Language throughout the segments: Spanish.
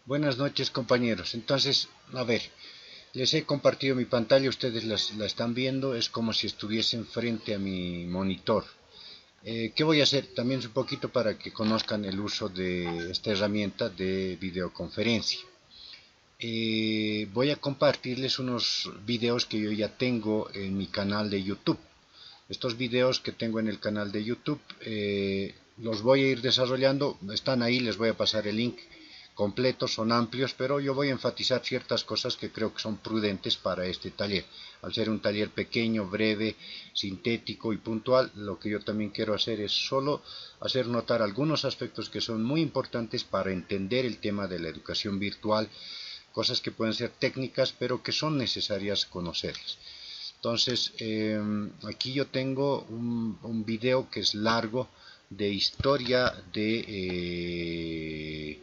Buenas noches, compañeros. Entonces, a ver, les he compartido mi pantalla, ustedes la están viendo, es como si estuviesen frente a mi monitor. ¿Qué voy a hacer? También un poquito para que conozcan el uso de esta herramienta de videoconferencia. Voy a compartirles unos videos que yo ya tengo en mi canal de YouTube. Estos videos que tengo en el canal de YouTube los voy a ir desarrollando, están ahí, les voy a pasar el link completo, son amplios, pero yo voy a enfatizar ciertas cosas que creo que son prudentes para este taller. Al ser un taller pequeño, breve, sintético y puntual, lo que yo también quiero hacer es solo hacer notar algunos aspectos que son muy importantes para entender el tema de la educación virtual, cosas que pueden ser técnicas, pero que son necesarias conocerlas. Entonces, aquí yo tengo un video que es largo de historia de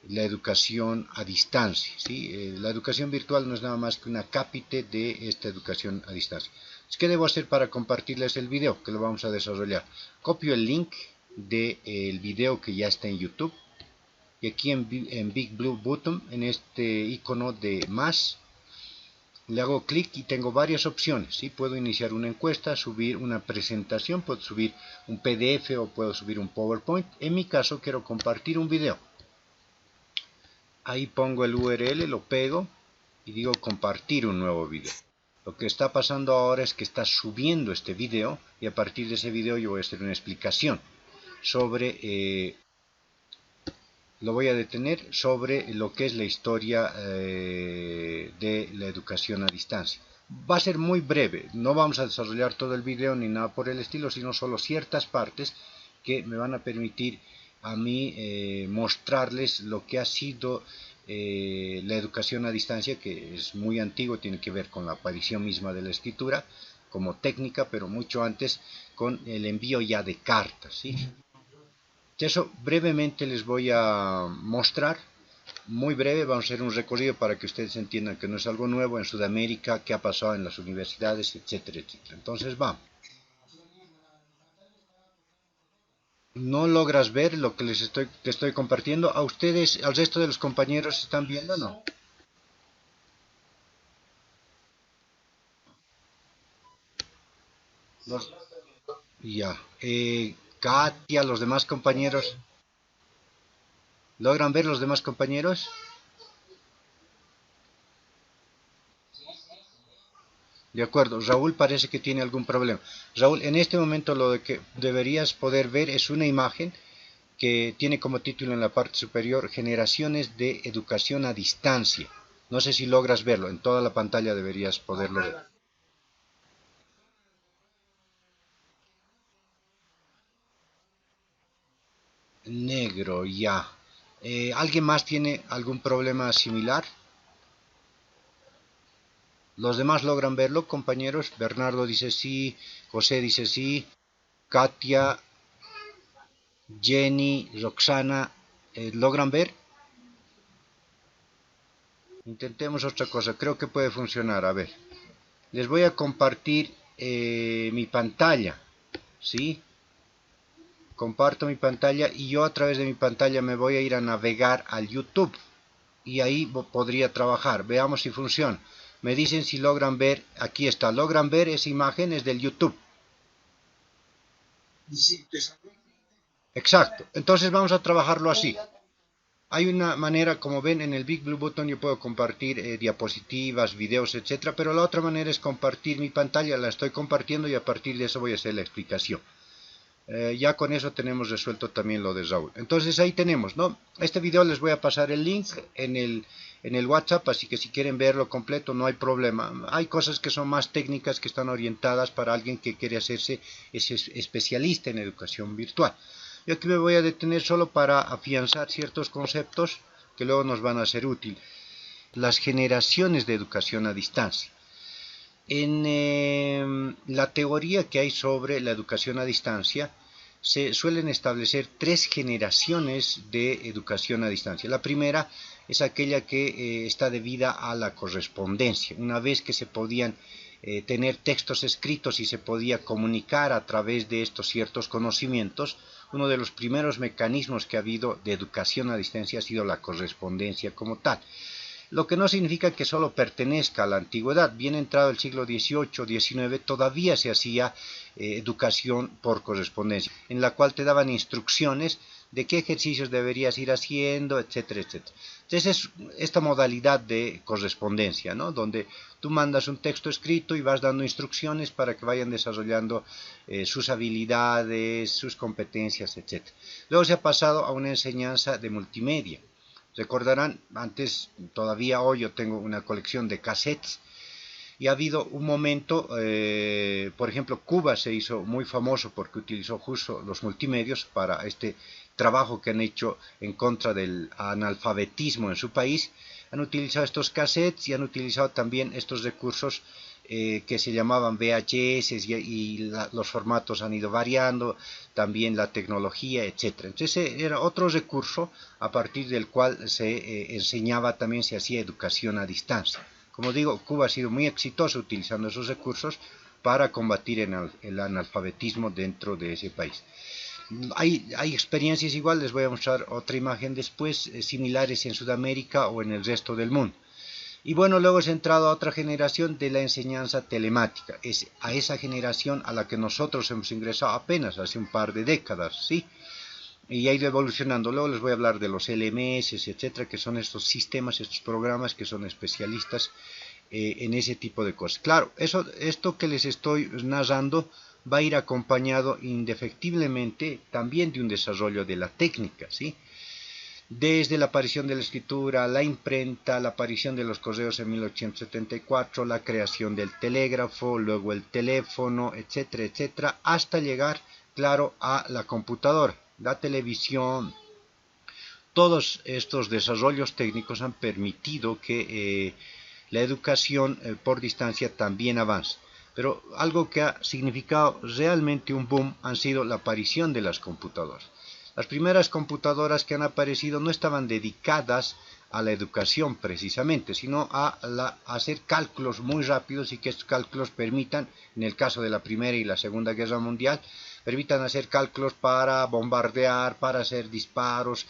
la educación a distancia. ¿Sí? La educación virtual no es nada más que una cápite de esta educación a distancia. ¿Qué debo hacer para compartirles el video? Que lo vamos a desarrollar. Copio el link del video que ya está en YouTube. Y aquí en Big Blue Button, en este icono de más, le hago clic y tengo varias opciones. ¿Sí? Puedo iniciar una encuesta, subir una presentación, puedo subir un PDF o puedo subir un PowerPoint. En mi caso quiero compartir un video. Ahí pongo el URL, lo pego y digo compartir un nuevo video. Lo que está pasando ahora es que está subiendo este video y a partir de ese video yo voy a hacer una explicación sobre, lo voy a detener sobre lo que es la historia de la educación a distancia. Va a ser muy breve, no vamos a desarrollar todo el video ni nada por el estilo, sino solo ciertas partes que me van a permitir a mí mostrarles lo que ha sido la educación a distancia, que es muy antiguo, tiene que ver con la aparición misma de la escritura como técnica, pero mucho antes con el envío ya de cartas. ¿Sí? Eso brevemente les voy a mostrar, muy breve, vamos a hacer un recorrido para que ustedes entiendan que no es algo nuevo en Sudamérica, qué ha pasado en las universidades, etcétera, etcétera. Entonces vamos. ¿No logras ver lo que te estoy compartiendo? ¿A ustedes, al resto de los compañeros, están viendo o no? Los- ya. Katia, los demás compañeros, ¿logran ver los demás compañeros? De acuerdo, Raúl parece que tiene algún problema. Raúl, en este momento lo que deberías poder ver es una imagen que tiene como título en la parte superior Generaciones de Educación a Distancia. No sé si logras verlo, en toda la pantalla deberías poderlo ver. Negro, ya. ¿Alguien más tiene algún problema similar? ¿Los demás logran verlo, compañeros? Bernardo dice sí, José dice sí, Katia, Jenny, Roxana, ¿logran ver? Intentemos otra cosa, creo que puede funcionar. A ver, les voy a compartir mi pantalla, ¿sí? Comparto mi pantalla y yo a través de mi pantalla me voy a ir a navegar al YouTube y ahí podría trabajar. Veamos si funciona. Me dicen si logran ver, aquí está, logran ver esa imagen, es del YouTube. Exacto, entonces vamos a trabajarlo así. Hay una manera, como ven en el Big Blue Button, yo puedo compartir diapositivas, videos, etcétera, pero la otra manera es compartir mi pantalla, la estoy compartiendo y a partir de eso voy a hacer la explicación. Ya con eso tenemos resuelto también lo de Raúl. Entonces ahí tenemos, ¿no? Este video les voy a pasar el link en el WhatsApp, así que si quieren verlo completo no hay problema. Hay cosas que son más técnicas, que están orientadas para alguien que quiere hacerse ese especialista en educación virtual. Yo aquí me voy a detener solo para afianzar ciertos conceptos que luego nos van a ser útiles. Las generaciones de educación a distancia. En la teoría que hay sobre la educación a distancia, se suelen establecer tres generaciones de educación a distancia. La primera es aquella que está debida a la correspondencia. Una vez que se podían tener textos escritos y se podía comunicar a través de estos ciertos conocimientos, uno de los primeros mecanismos que ha habido de educación a distancia ha sido la correspondencia como tal. Lo que no significa que solo pertenezca a la antigüedad. Bien entrado el siglo XVIII, XIX, todavía se hacía educación por correspondencia, en la cual te daban instrucciones de qué ejercicios deberías ir haciendo, etcétera, etcétera. Entonces es esta modalidad de correspondencia, ¿no? Donde tú mandas un texto escrito y vas dando instrucciones para que vayan desarrollando sus habilidades, sus competencias, etcétera. Luego se ha pasado a una enseñanza de multimedia. Recordarán, antes, todavía hoy yo tengo una colección de cassettes y ha habido un momento, por ejemplo, Cuba se hizo muy famoso porque utilizó justo los multimedios para este trabajo que han hecho en contra del analfabetismo en su país. Han utilizado estos cassettes y han utilizado también estos recursos que se llamaban VHS los formatos han ido variando, también la tecnología, etc. Entonces era otro recurso a partir del cual se enseñaba, también se hacía educación a distancia. Como digo, Cuba ha sido muy exitoso utilizando esos recursos para combatir el analfabetismo dentro de ese país. Hay experiencias igual, les voy a mostrar otra imagen después, similares en Sudamérica o en el resto del mundo. Y bueno, luego es entrado a otra generación de la enseñanza telemática. Es a esa generación a la que nosotros hemos ingresado apenas hace un par de décadas, ¿sí? Y ha ido evolucionando. Luego les voy a hablar de los LMS, etcétera, que son estos sistemas, estos programas que son especialistas en ese tipo de cosas. Claro, esto que les estoy narrando va a ir acompañado indefectiblemente también de un desarrollo de la técnica, ¿sí? Desde la aparición de la escritura, la imprenta, la aparición de los correos en 1874, la creación del telégrafo, luego el teléfono, etcétera, etcétera, hasta llegar, claro, a la computadora, la televisión. Todos estos desarrollos técnicos han permitido que la educación por distancia también avance. Pero algo que ha significado realmente un boom han sido la aparición de las computadoras. Las primeras computadoras que han aparecido no estaban dedicadas a la educación precisamente, sino a hacer cálculos muy rápidos y que estos cálculos permitan, en el caso de la Primera y la Segunda Guerra Mundial, permitan hacer cálculos para bombardear, para hacer disparos,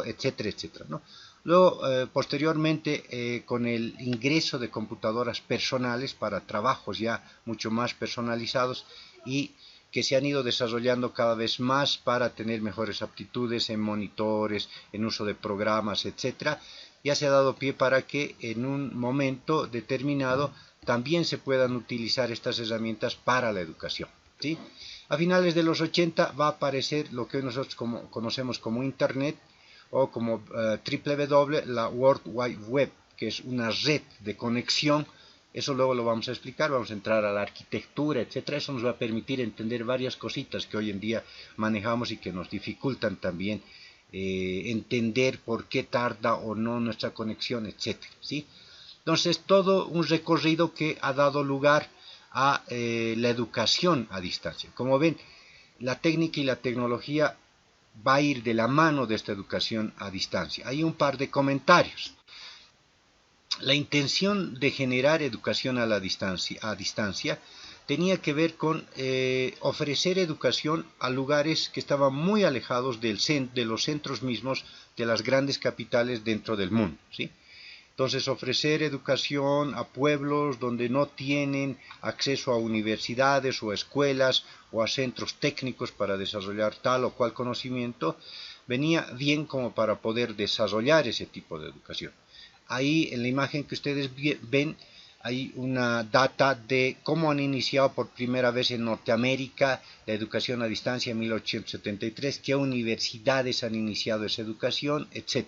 etcétera, etcétera, ¿no? Luego, posteriormente, con el ingreso de computadoras personales para trabajos ya mucho más personalizados y que se han ido desarrollando cada vez más para tener mejores aptitudes en monitores, en uso de programas, etcétera, ya se ha dado pie para que en un momento determinado también se puedan utilizar estas herramientas para la educación, ¿sí? A finales de los 80 va a aparecer lo que hoy nosotros conocemos como Internet o como www, la World Wide Web, que es una red de conexión. Eso luego lo vamos a explicar, vamos a entrar a la arquitectura, etcétera. Eso nos va a permitir entender varias cositas que hoy en día manejamos y que nos dificultan también entender por qué tarda o no nuestra conexión, etcétera, ¿sí? Entonces, todo un recorrido que ha dado lugar a la educación a distancia. Como ven, la técnica y la tecnología va a ir de la mano de esta educación a distancia. Hay un par de comentarios. La intención de generar educación a distancia tenía que ver con ofrecer educación a lugares que estaban muy alejados de los centros mismos de las grandes capitales dentro del mundo, ¿sí? Entonces, ofrecer educación a pueblos donde no tienen acceso a universidades o a escuelas o a centros técnicos para desarrollar tal o cual conocimiento, venía bien como para poder desarrollar ese tipo de educación. Ahí en la imagen que ustedes ven hay una data de cómo han iniciado por primera vez en Norteamérica la educación a distancia en 1873, qué universidades han iniciado esa educación, etc.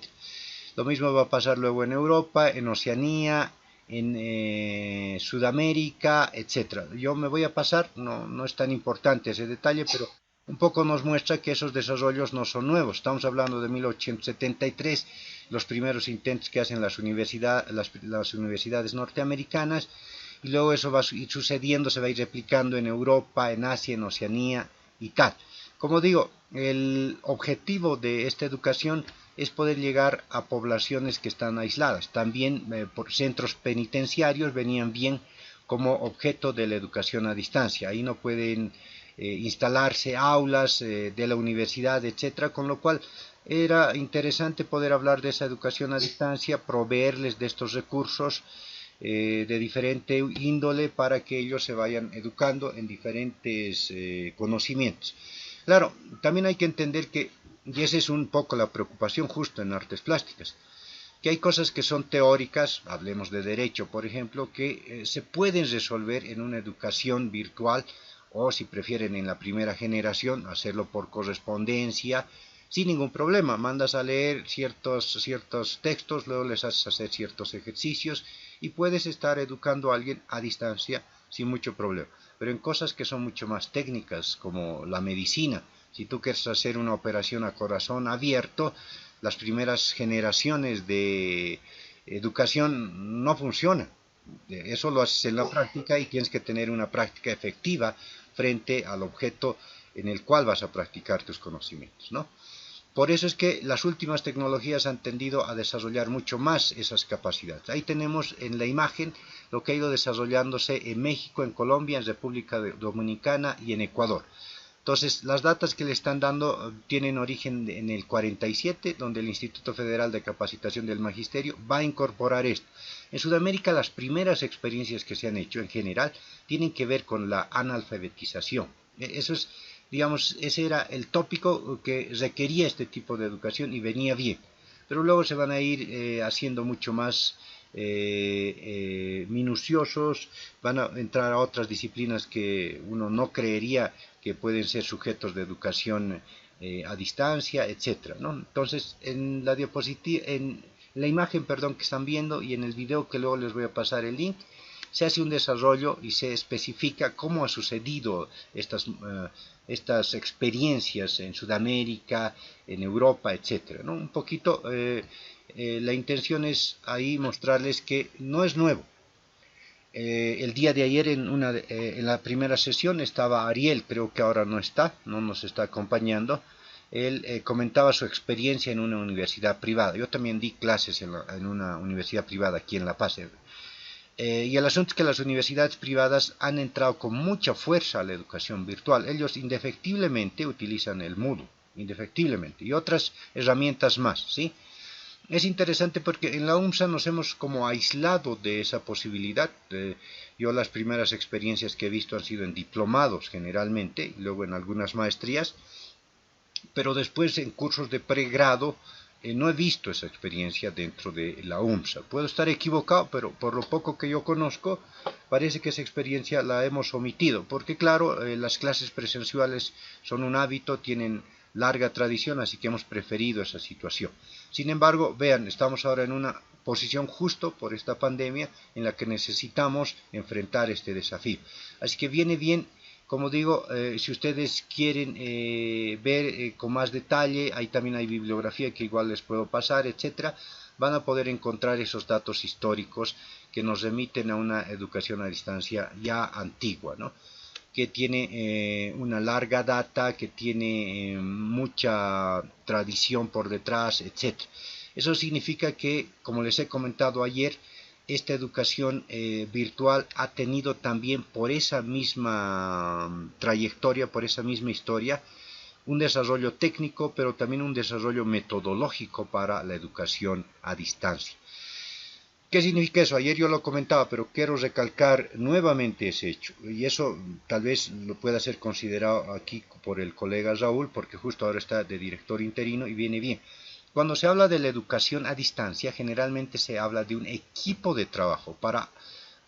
Lo mismo va a pasar luego en Europa, en Oceanía, en Sudamérica, etc. Yo me voy a pasar, no es tan importante ese detalle, pero un poco nos muestra que esos desarrollos no son nuevos. Estamos hablando de 1873, los primeros intentos que hacen las universidades norteamericanas, y luego eso va a ir sucediendo, se va a ir replicando en Europa, en Asia, en Oceanía y tal. Como digo, el objetivo de esta educación es poder llegar a poblaciones que están aisladas. También por centros penitenciarios venían bien como objeto de la educación a distancia. Ahí no pueden instalarse aulas de la universidad, etcétera, con lo cual era interesante poder hablar de esa educación a distancia, proveerles de estos recursos de diferente índole para que ellos se vayan educando en diferentes conocimientos. Claro, también hay que entender que, y esa es un poco la preocupación justo en artes plásticas, que hay cosas que son teóricas, hablemos de derecho por ejemplo, que se pueden resolver en una educación virtual o si prefieren en la primera generación hacerlo por correspondencia sin ningún problema. Mandas a leer ciertos textos, luego les haces hacer ciertos ejercicios y puedes estar educando a alguien a distancia sin mucho problema. Pero en cosas que son mucho más técnicas como la medicina, si tú quieres hacer una operación a corazón abierto, las primeras generaciones de educación no funcionan. Eso lo haces en la práctica y tienes que tener una práctica efectiva frente al objeto en el cual vas a practicar tus conocimientos, ¿no? Por eso es que las últimas tecnologías han tendido a desarrollar mucho más esas capacidades. Ahí tenemos en la imagen lo que ha ido desarrollándose en México, en Colombia, en República Dominicana y en Ecuador. Entonces, las datas que le están dando tienen origen en el 47, donde el Instituto Federal de Capacitación del Magisterio va a incorporar esto. En Sudamérica, las primeras experiencias que se han hecho en general tienen que ver con la analfabetización. Eso es, digamos, ese era el tópico que requería este tipo de educación y venía bien. Pero luego se van a ir haciendo mucho más minuciosos, van a entrar a otras disciplinas que uno no creería que pueden ser sujetos de educación a distancia, etcétera, ¿no? Entonces, en la diapositiva, en la imagen, perdón, que están viendo y en el video que luego les voy a pasar el link, se hace un desarrollo y se especifica cómo ha sucedido estas experiencias en Sudamérica, en Europa, etcétera, ¿no? Un poquito, la intención es ahí mostrarles que no es nuevo. El día de ayer en la primera sesión estaba Ariel, creo que ahora no está, no nos está acompañando. Él comentaba su experiencia en una universidad privada. Yo también di clases en una universidad privada aquí en La Paz. Y el asunto es que las universidades privadas han entrado con mucha fuerza a la educación virtual. Ellos indefectiblemente utilizan el Moodle, indefectiblemente, y otras herramientas más, ¿sí? Es interesante porque en la UMSA nos hemos como aislado de esa posibilidad. Yo las primeras experiencias que he visto han sido en diplomados generalmente, y luego en algunas maestrías, pero después en cursos de pregrado no he visto esa experiencia dentro de la UMSA. Puedo estar equivocado, pero por lo poco que yo conozco, parece que esa experiencia la hemos omitido, porque claro, las clases presenciales son un hábito, tienen larga tradición, así que hemos preferido esa situación. Sin embargo, vean, estamos ahora en una posición justo por esta pandemia en la que necesitamos enfrentar este desafío. Así que viene bien, como digo, si ustedes quieren ver con más detalle, ahí también hay bibliografía que igual les puedo pasar, etcétera, van a poder encontrar esos datos históricos que nos remiten a una educación a distancia ya antigua, ¿no? Que tiene una larga data, que tiene mucha tradición por detrás, etc. Eso significa que, como les he comentado ayer, esta educación virtual ha tenido también por esa misma trayectoria, por esa misma historia, un desarrollo técnico, pero también un desarrollo metodológico para la educación a distancia. ¿Qué significa eso? Ayer yo lo comentaba, pero quiero recalcar nuevamente ese hecho. Y eso tal vez lo pueda ser considerado aquí por el colega Raúl, porque justo ahora está de director interino y viene bien. Cuando se habla de la educación a distancia, generalmente se habla de un equipo de trabajo. Para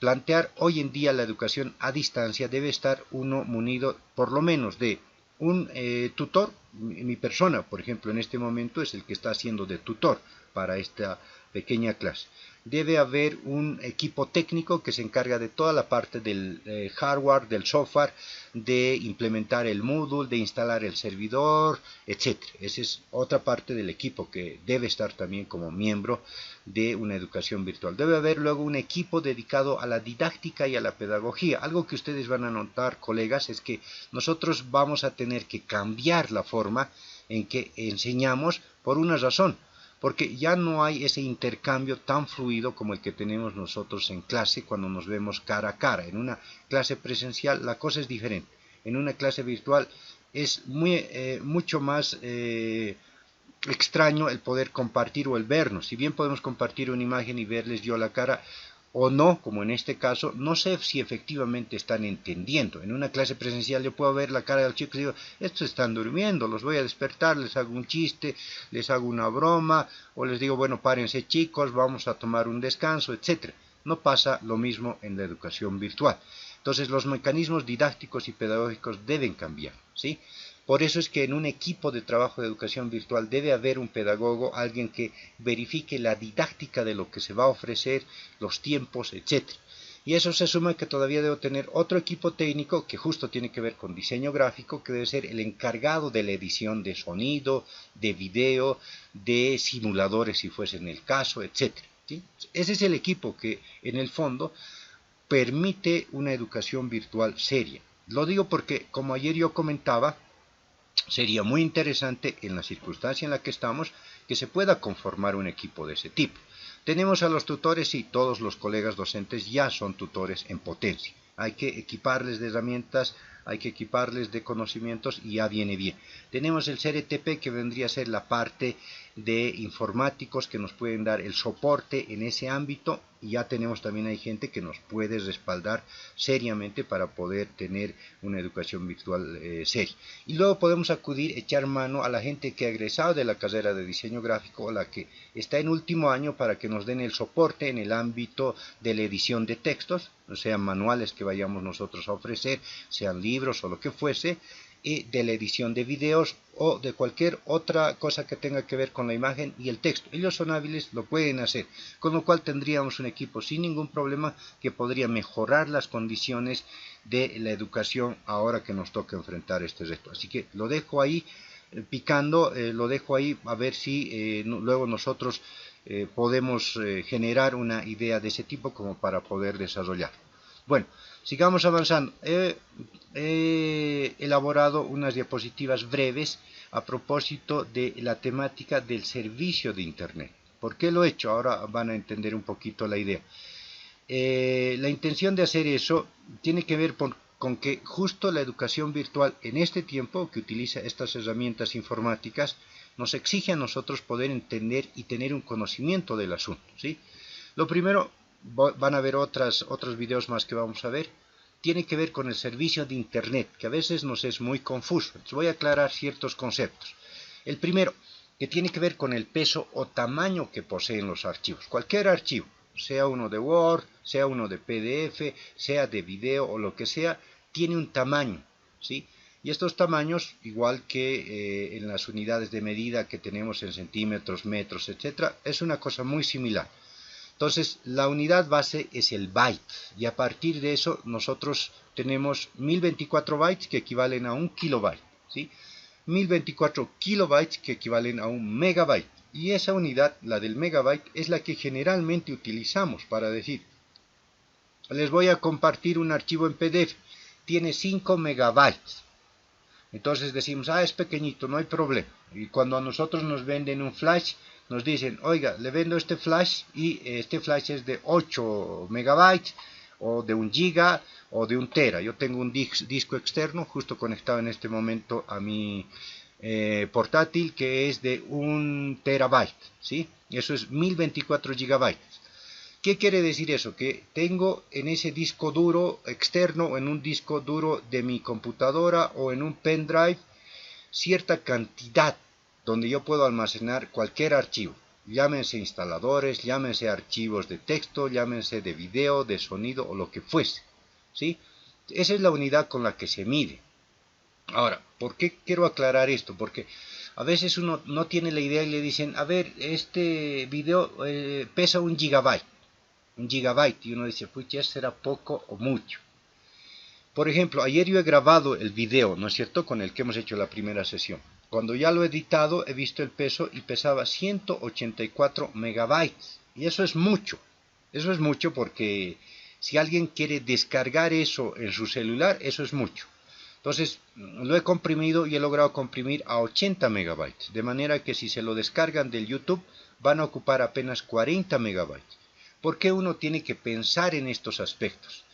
plantear hoy en día la educación a distancia debe estar uno munido por lo menos de un tutor. Mi persona, por ejemplo, en este momento es el que está haciendo de tutor para esta pequeña clase. Debe haber un equipo técnico que se encarga de toda la parte del hardware, del software, de implementar el Moodle, de instalar el servidor, etc. Esa es otra parte del equipo que debe estar también como miembro de una educación virtual. Debe haber luego un equipo dedicado a la didáctica y a la pedagogía. Algo que ustedes van a notar, colegas, es que nosotros vamos a tener que cambiar la forma en que enseñamos por una razón. Porque ya no hay ese intercambio tan fluido como el que tenemos nosotros en clase cuando nos vemos cara a cara. En una clase presencial la cosa es diferente. en una clase virtual es mucho más extraño el poder compartir o el vernos. Si bien podemos compartir una imagen y verles yo la cara o no, como en este caso, no sé si efectivamente están entendiendo. En una clase presencial yo puedo ver la cara de los chicos y digo, estos están durmiendo, los voy a despertar, les hago un chiste, les hago una broma, o les digo, bueno, párense chicos, vamos a tomar un descanso, etc. No pasa lo mismo en la educación virtual. Entonces los mecanismos didácticos y pedagógicos deben cambiar, ¿sí? Por eso es que en un equipo de trabajo de educación virtual debe haber un pedagogo, alguien que verifique la didáctica de lo que se va a ofrecer, los tiempos, etc. Y eso se suma que todavía debo tener otro equipo técnico que justo tiene que ver con diseño gráfico, que debe ser el encargado de la edición de sonido, de video, de simuladores si fuese en el caso, etc. ¿Sí? Ese es el equipo que en el fondo permite una educación virtual seria. Lo digo porque, como ayer yo comentaba, sería muy interesante en la circunstancia en la que estamos que se pueda conformar un equipo de ese tipo. Tenemos a los tutores y todos los colegas docentes ya son tutores en potencia. Hay que equiparles de herramientas, hay que equiparles de conocimientos y ya viene bien. Tenemos el CRTP que vendría a ser la parte de informáticos que nos pueden dar el soporte en ese ámbito y ya tenemos también hay gente que nos puede respaldar seriamente para poder tener una educación virtual seria. Y luego podemos acudir, echar mano a la gente que ha egresado de la carrera de diseño gráfico o la que está en último año para que nos den el soporte en el ámbito de la edición de textos, sean manuales que vayamos nosotros a ofrecer, sean libros o lo que fuese, y de la edición de videos o de cualquier otra cosa que tenga que ver con la imagen y el texto. Ellos son hábiles, lo pueden hacer, con lo cual tendríamos un equipo sin ningún problema que podría mejorar las condiciones de la educación ahora que nos toca enfrentar este reto. Así que lo dejo ahí picando, lo dejo ahí a ver si luego nosotros podemos generar una idea de ese tipo como para poder desarrollar. Bueno, sigamos avanzando. He elaborado unas diapositivas breves a propósito de la temática del servicio de Internet. ¿Por qué lo he hecho? Ahora van a entender un poquito la idea. La intención de hacer eso tiene que ver con que justo la educación virtual en este tiempo que utiliza estas herramientas informáticas nos exige a nosotros poder entender y tener un conocimiento del asunto, ¿sí? Lo primero, van a ver otros videos más que vamos a ver, tiene que ver con el servicio de Internet, que a veces nos es muy confuso. Entonces voy a aclarar ciertos conceptos. El primero, que tiene que ver con el peso o tamaño que poseen los archivos. Cualquier archivo, sea uno de Word, sea uno de PDF, sea de video o lo que sea, tiene un tamaño, ¿sí? Y estos tamaños, igual que en las unidades de medida que tenemos en centímetros, metros, etc., es una cosa muy similar. Entonces, la unidad base es el byte, y a partir de eso nosotros tenemos 1024 bytes que equivalen a un kilobyte, ¿sí? 1024 kilobytes que equivalen a un megabyte. Y esa unidad, la del megabyte, es la que generalmente utilizamos para decir, les voy a compartir un archivo en PDF, tiene 5 megabytes. Entonces decimos, es pequeñito, no hay problema. Y cuando a nosotros nos venden un flash, nos dicen, oiga, le vendo este flash y este flash es de 8 megabytes o de 1 giga o de 1 tera. Yo tengo un disco externo justo conectado en este momento a mi portátil que es de 1 terabyte, ¿sí? Eso es 1024 gigabytes. ¿Qué quiere decir eso? Que tengo en ese disco duro externo o en un disco duro de mi computadora o en un pendrive cierta cantidad donde yo puedo almacenar cualquier archivo. Llámense instaladores, llámense archivos de texto, llámense de video, de sonido o lo que fuese, ¿sí? Esa es la unidad con la que se mide. Ahora, ¿por qué quiero aclarar esto? Porque a veces uno no tiene la idea y le dicen, a ver, este video pesa 1 gigabyte. 1 gigabyte, y uno dice, pucha, ¿será poco o mucho? Por ejemplo, ayer yo he grabado el video, ¿no es cierto?, con el que hemos hecho la primera sesión. Cuando ya lo he editado, he visto el peso y pesaba 184 megabytes. Y eso es mucho. Eso es mucho porque si alguien quiere descargar eso en su celular, eso es mucho. Entonces, lo he comprimido y he logrado comprimir a 80 megabytes. De manera que si se lo descargan del YouTube, van a ocupar apenas 40 megabytes. ¿Por qué uno tiene que pensar en estos aspectos?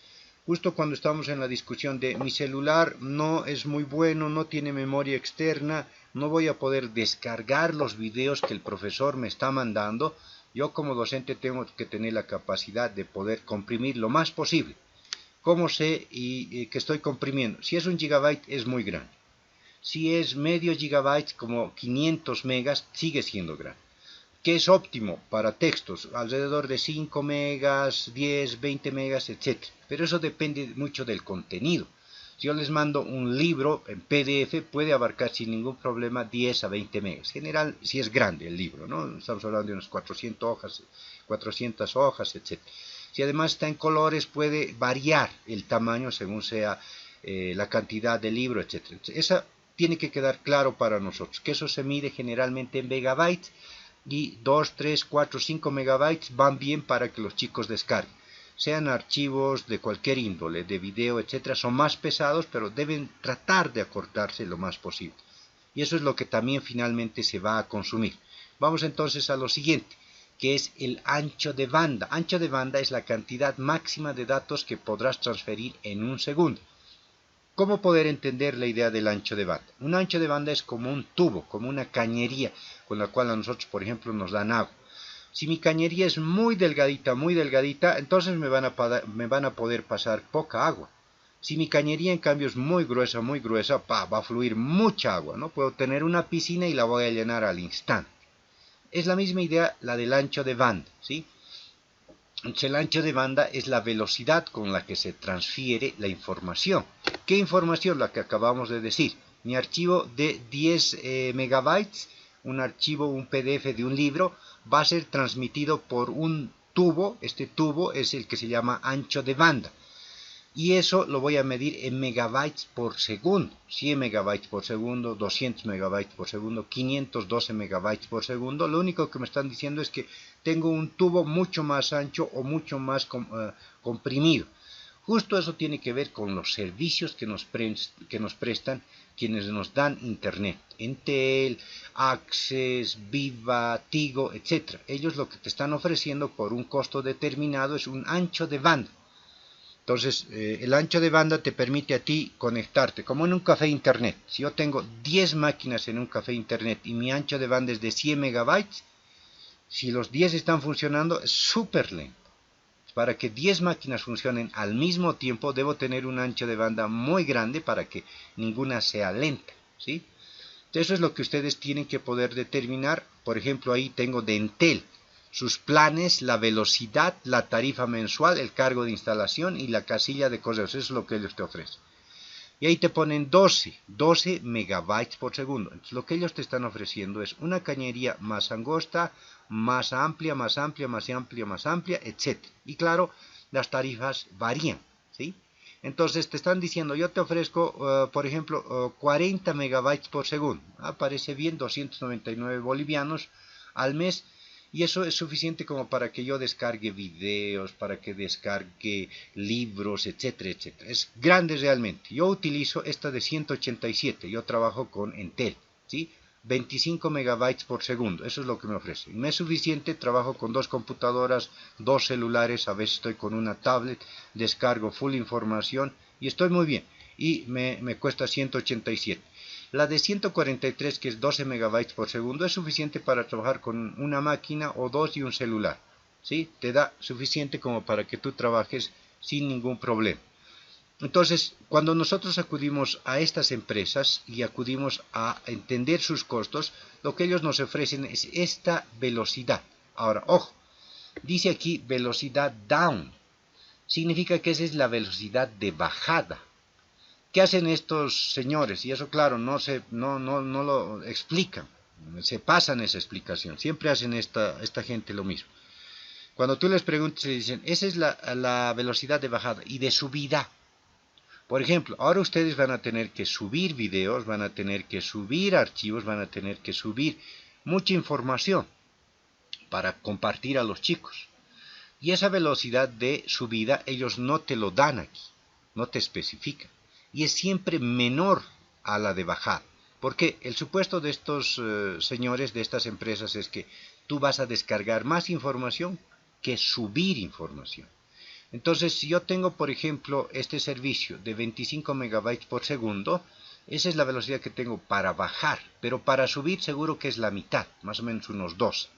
Justo cuando estamos en la discusión de mi celular no es muy bueno, no tiene memoria externa, no voy a poder descargar los videos que el profesor me está mandando, yo como docente tengo que tener la capacidad de poder comprimir lo más posible. ¿Cómo sé que estoy comprimiendo? Si es 1 GB es muy grande. Si es medio gigabyte, como 500 megas, sigue siendo grande. ¿Qué es óptimo para textos? Alrededor de 5 megas, 10, 20 megas, etc. Pero eso depende mucho del contenido. Si yo les mando un libro en PDF, puede abarcar sin ningún problema 10 a 20 megas. En general, si es grande el libro, ¿no? Estamos hablando de unas 400 hojas, etc. Si además está en colores, puede variar el tamaño según sea la cantidad de libro, etc. Esa tiene que quedar claro para nosotros, que eso se mide generalmente en megabytes, y 2, 3, 4, 5 megabytes van bien para que los chicos descarguen. Sean archivos de cualquier índole, de video, etcétera, son más pesados, pero deben tratar de acortarse lo más posible. Y eso es lo que también finalmente se va a consumir. Vamos entonces a lo siguiente, que es el ancho de banda. Ancho de banda es la cantidad máxima de datos que podrás transferir en un segundo. ¿Cómo poder entender la idea del ancho de banda? Un ancho de banda es como un tubo, como una cañería, con la cual a nosotros, por ejemplo, nos dan agua. Si mi cañería es muy delgadita, entonces me van a poder pasar poca agua. Si mi cañería en cambio es muy gruesa, va a fluir mucha agua, ¿no? Puedo tener una piscina y la voy a llenar al instante. Es la misma idea la del ancho de banda, ¿sí? Entonces, el ancho de banda es la velocidad con la que se transfiere la información. ¿Qué información? La que acabamos de decir. Mi archivo de 10 megabytes, un archivo, un PDF de un libro, va a ser transmitido por un tubo. Este tubo es el que se llama ancho de banda. Y eso lo voy a medir en megabytes por segundo. 100 megabytes por segundo, 200 megabytes por segundo, 512 megabytes por segundo. Lo único que me están diciendo es que tengo un tubo mucho más ancho o mucho más comprimido. Justo eso tiene que ver con los servicios que nos prestan quienes nos dan internet. Entel, Access, Viva, Tigo, etc. Ellos lo que te están ofreciendo por un costo determinado es un ancho de banda. Entonces, el ancho de banda te permite a ti conectarte, como en un café internet. Si yo tengo 10 máquinas en un café internet y mi ancho de banda es de 100 megabytes, si los 10 están funcionando, es súper lento. Para que 10 máquinas funcionen al mismo tiempo, debo tener un ancho de banda muy grande para que ninguna sea lenta, ¿sí? Eso es lo que ustedes tienen que poder determinar. Por ejemplo, ahí tengo de Entel sus planes, la velocidad, la tarifa mensual, el cargo de instalación y la casilla de correos. Eso es lo que ellos te ofrecen. Y ahí te ponen 12 megabytes por segundo. Entonces, lo que ellos te están ofreciendo es una cañería más angosta, más amplia, más amplia, más amplia, más amplia, etc. Y claro, las tarifas varían, ¿sí? Entonces te están diciendo, yo te ofrezco, por ejemplo, 40 megabytes por segundo. Parece bien, 299 bolivianos al mes. Y eso es suficiente como para que yo descargue videos, para que descargue libros, etcétera, etcétera. Es grande realmente. Yo utilizo esta de 187. Yo trabajo con Entel, ¿sí? 25 megabytes por segundo. Eso es lo que me ofrece. Me es suficiente. Trabajo con 2 computadoras, 2 celulares. A veces estoy con una tablet. Descargo full información y estoy muy bien. Y me cuesta 187. La de 143, que es 12 megabytes por segundo, es suficiente para trabajar con una máquina o dos y un celular, ¿sí? Te da suficiente como para que tú trabajes sin ningún problema. Entonces, cuando nosotros acudimos a estas empresas y acudimos a entender sus costos, lo que ellos nos ofrecen es esta velocidad. Ahora, ojo, dice aquí velocidad down. Significa que esa es la velocidad de bajada. ¿Qué hacen estos señores? Y eso, claro, no lo explican, se pasan esa explicación. Siempre hacen esta gente lo mismo. Cuando tú les preguntas, le dicen, esa es la velocidad de bajada y de subida. Por ejemplo, ahora ustedes van a tener que subir videos, van a tener que subir archivos, van a tener que subir mucha información para compartir a los chicos. Y esa velocidad de subida ellos no te lo dan aquí, no te especifican. Y es siempre menor a la de bajada. Porque el supuesto de estos señores, de estas empresas, es que tú vas a descargar más información que subir información. Entonces, si yo tengo, por ejemplo, este servicio de 25 megabytes por segundo, esa es la velocidad que tengo para bajar, pero para subir seguro que es la mitad, más o menos unos 12.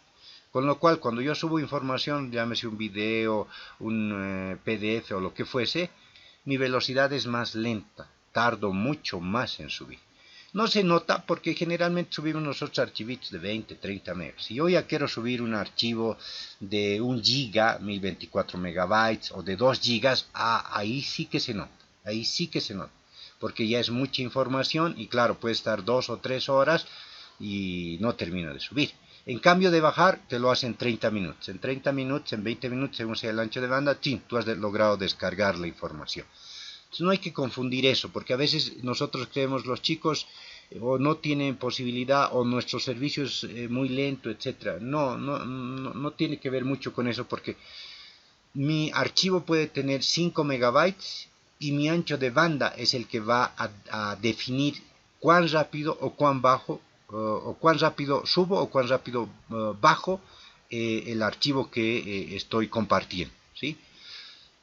Con lo cual, cuando yo subo información, llámese un video, un PDF o lo que fuese, mi velocidad es más lenta, tardo mucho más en subir. No se nota porque generalmente subimos nosotros archivitos de 20, 30 megas. Si yo ya quiero subir un archivo de 1 giga, 1024 megabytes o de 2 gigas, ahí sí que se nota. Ahí sí que se nota. Porque ya es mucha información y claro, puede estar 2 o 3 horas y no termina de subir. En cambio de bajar, te lo hace en 30 minutos. En 30 minutos, en 20 minutos, según sea el ancho de banda, tú has logrado descargar la información. Entonces no hay que confundir eso, porque a veces nosotros creemos los chicos o no tienen posibilidad o nuestro servicio es muy lento, etc. No tiene que ver mucho con eso, porque mi archivo puede tener 5 megabytes y mi ancho de banda es el que va a definir cuán rápido o cuán bajo o cuán rápido subo o cuán rápido bajo el archivo que estoy compartiendo, ¿sí?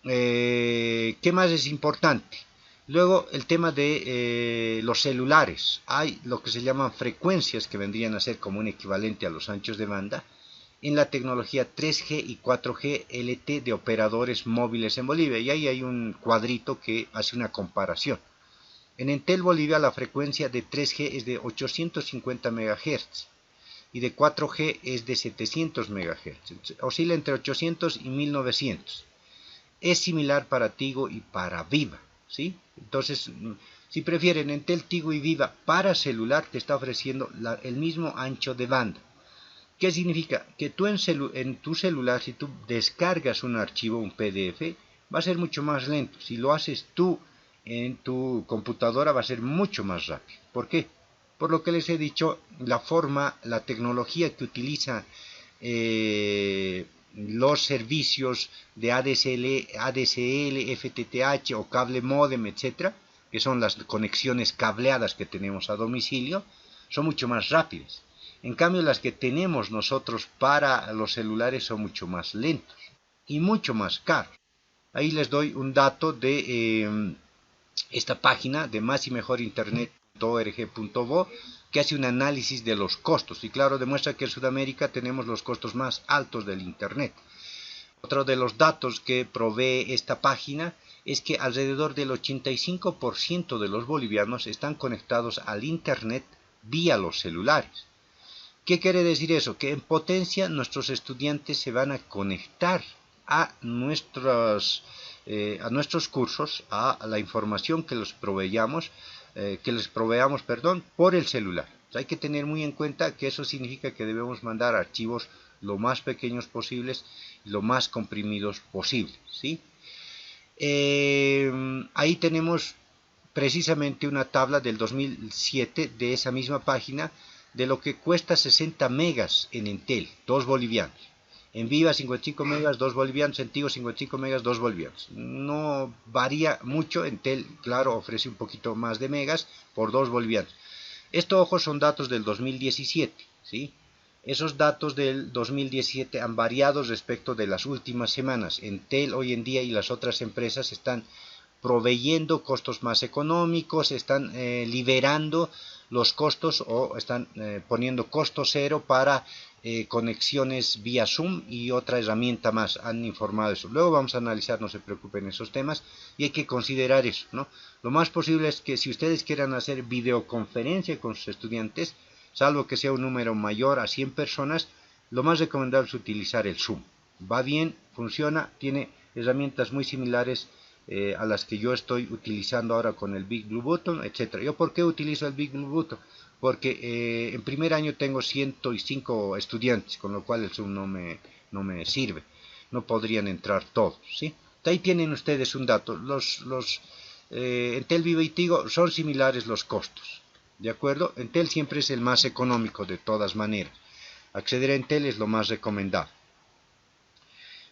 ¿Qué más es importante? Luego el tema de los celulares. Hay lo que se llaman frecuencias que vendrían a ser como un equivalente a los anchos de banda en la tecnología 3G y 4G LTE de operadores móviles en Bolivia. Y ahí hay un cuadrito que hace una comparación. En Entel Bolivia la frecuencia de 3G es de 850 MHz y de 4G es de 700 MHz. Oscila entre 800 y 1900. Es similar para Tigo y para Viva, ¿sí? Entonces, si prefieren Entel, Tigo y Viva para celular, te está ofreciendo el mismo ancho de banda. ¿Qué significa? Que tú en tu celular, si tú descargas un archivo, un PDF, va a ser mucho más lento. Si lo haces tú en tu computadora, va a ser mucho más rápido. ¿Por qué? Por lo que les he dicho, la tecnología que utiliza los servicios de ADSL, FTTH o cable módem, etcétera, que son las conexiones cableadas que tenemos a domicilio, son mucho más rápidas. En cambio, las que tenemos nosotros para los celulares son mucho más lentos y mucho más caros. Ahí les doy un dato de esta página de másymejorinternet.org.bo que hace un análisis de los costos y claro demuestra que en Sudamérica tenemos los costos más altos del Internet. Otro de los datos que provee esta página es que alrededor del 85% de los bolivianos están conectados al Internet vía los celulares. ¿Qué quiere decir eso? Que en potencia nuestros estudiantes se van a conectar a nuestros cursos, a la información que les proveamos, por el celular. Hay que tener muy en cuenta que eso significa que debemos mandar archivos lo más pequeños posibles y lo más comprimidos posibles, ¿sí? Ahí tenemos precisamente una tabla del 2007 de esa misma página de lo que cuesta 60 megas en Entel, 2 bolivianos. En Viva 55 megas, 2 bolivianos, en Tigo 55 megas, 2 bolivianos. No varía mucho, Entel, claro, ofrece un poquito más de megas por 2 bolivianos. Esto, ojo, son datos del 2017, ¿sí? Esos datos del 2017 han variado respecto de las últimas semanas. Entel hoy en día y las otras empresas están proveyendo costos más económicos, están liberando los costos o están poniendo costo cero para conexiones vía Zoom y otra herramienta más, han informado eso. Luego vamos a analizar, no se preocupen, esos temas y hay que considerar eso, ¿no? Lo más posible es que si ustedes quieran hacer videoconferencia con sus estudiantes, salvo que sea un número mayor a 100 personas, lo más recomendable es utilizar el Zoom. Va bien, funciona, tiene herramientas muy similares a las que yo estoy utilizando ahora con el Big Blue Button, etcétera. ¿Yo por qué utilizo el Big Blue Button? Porque en primer año tengo 105 estudiantes, con lo cual el Zoom no me sirve. No podrían entrar todos, ¿sí? Ahí tienen ustedes un dato. Entel, Viva y Tigo son similares los costos, ¿de acuerdo? Entel siempre es el más económico de todas maneras. Acceder a Entel es lo más recomendable.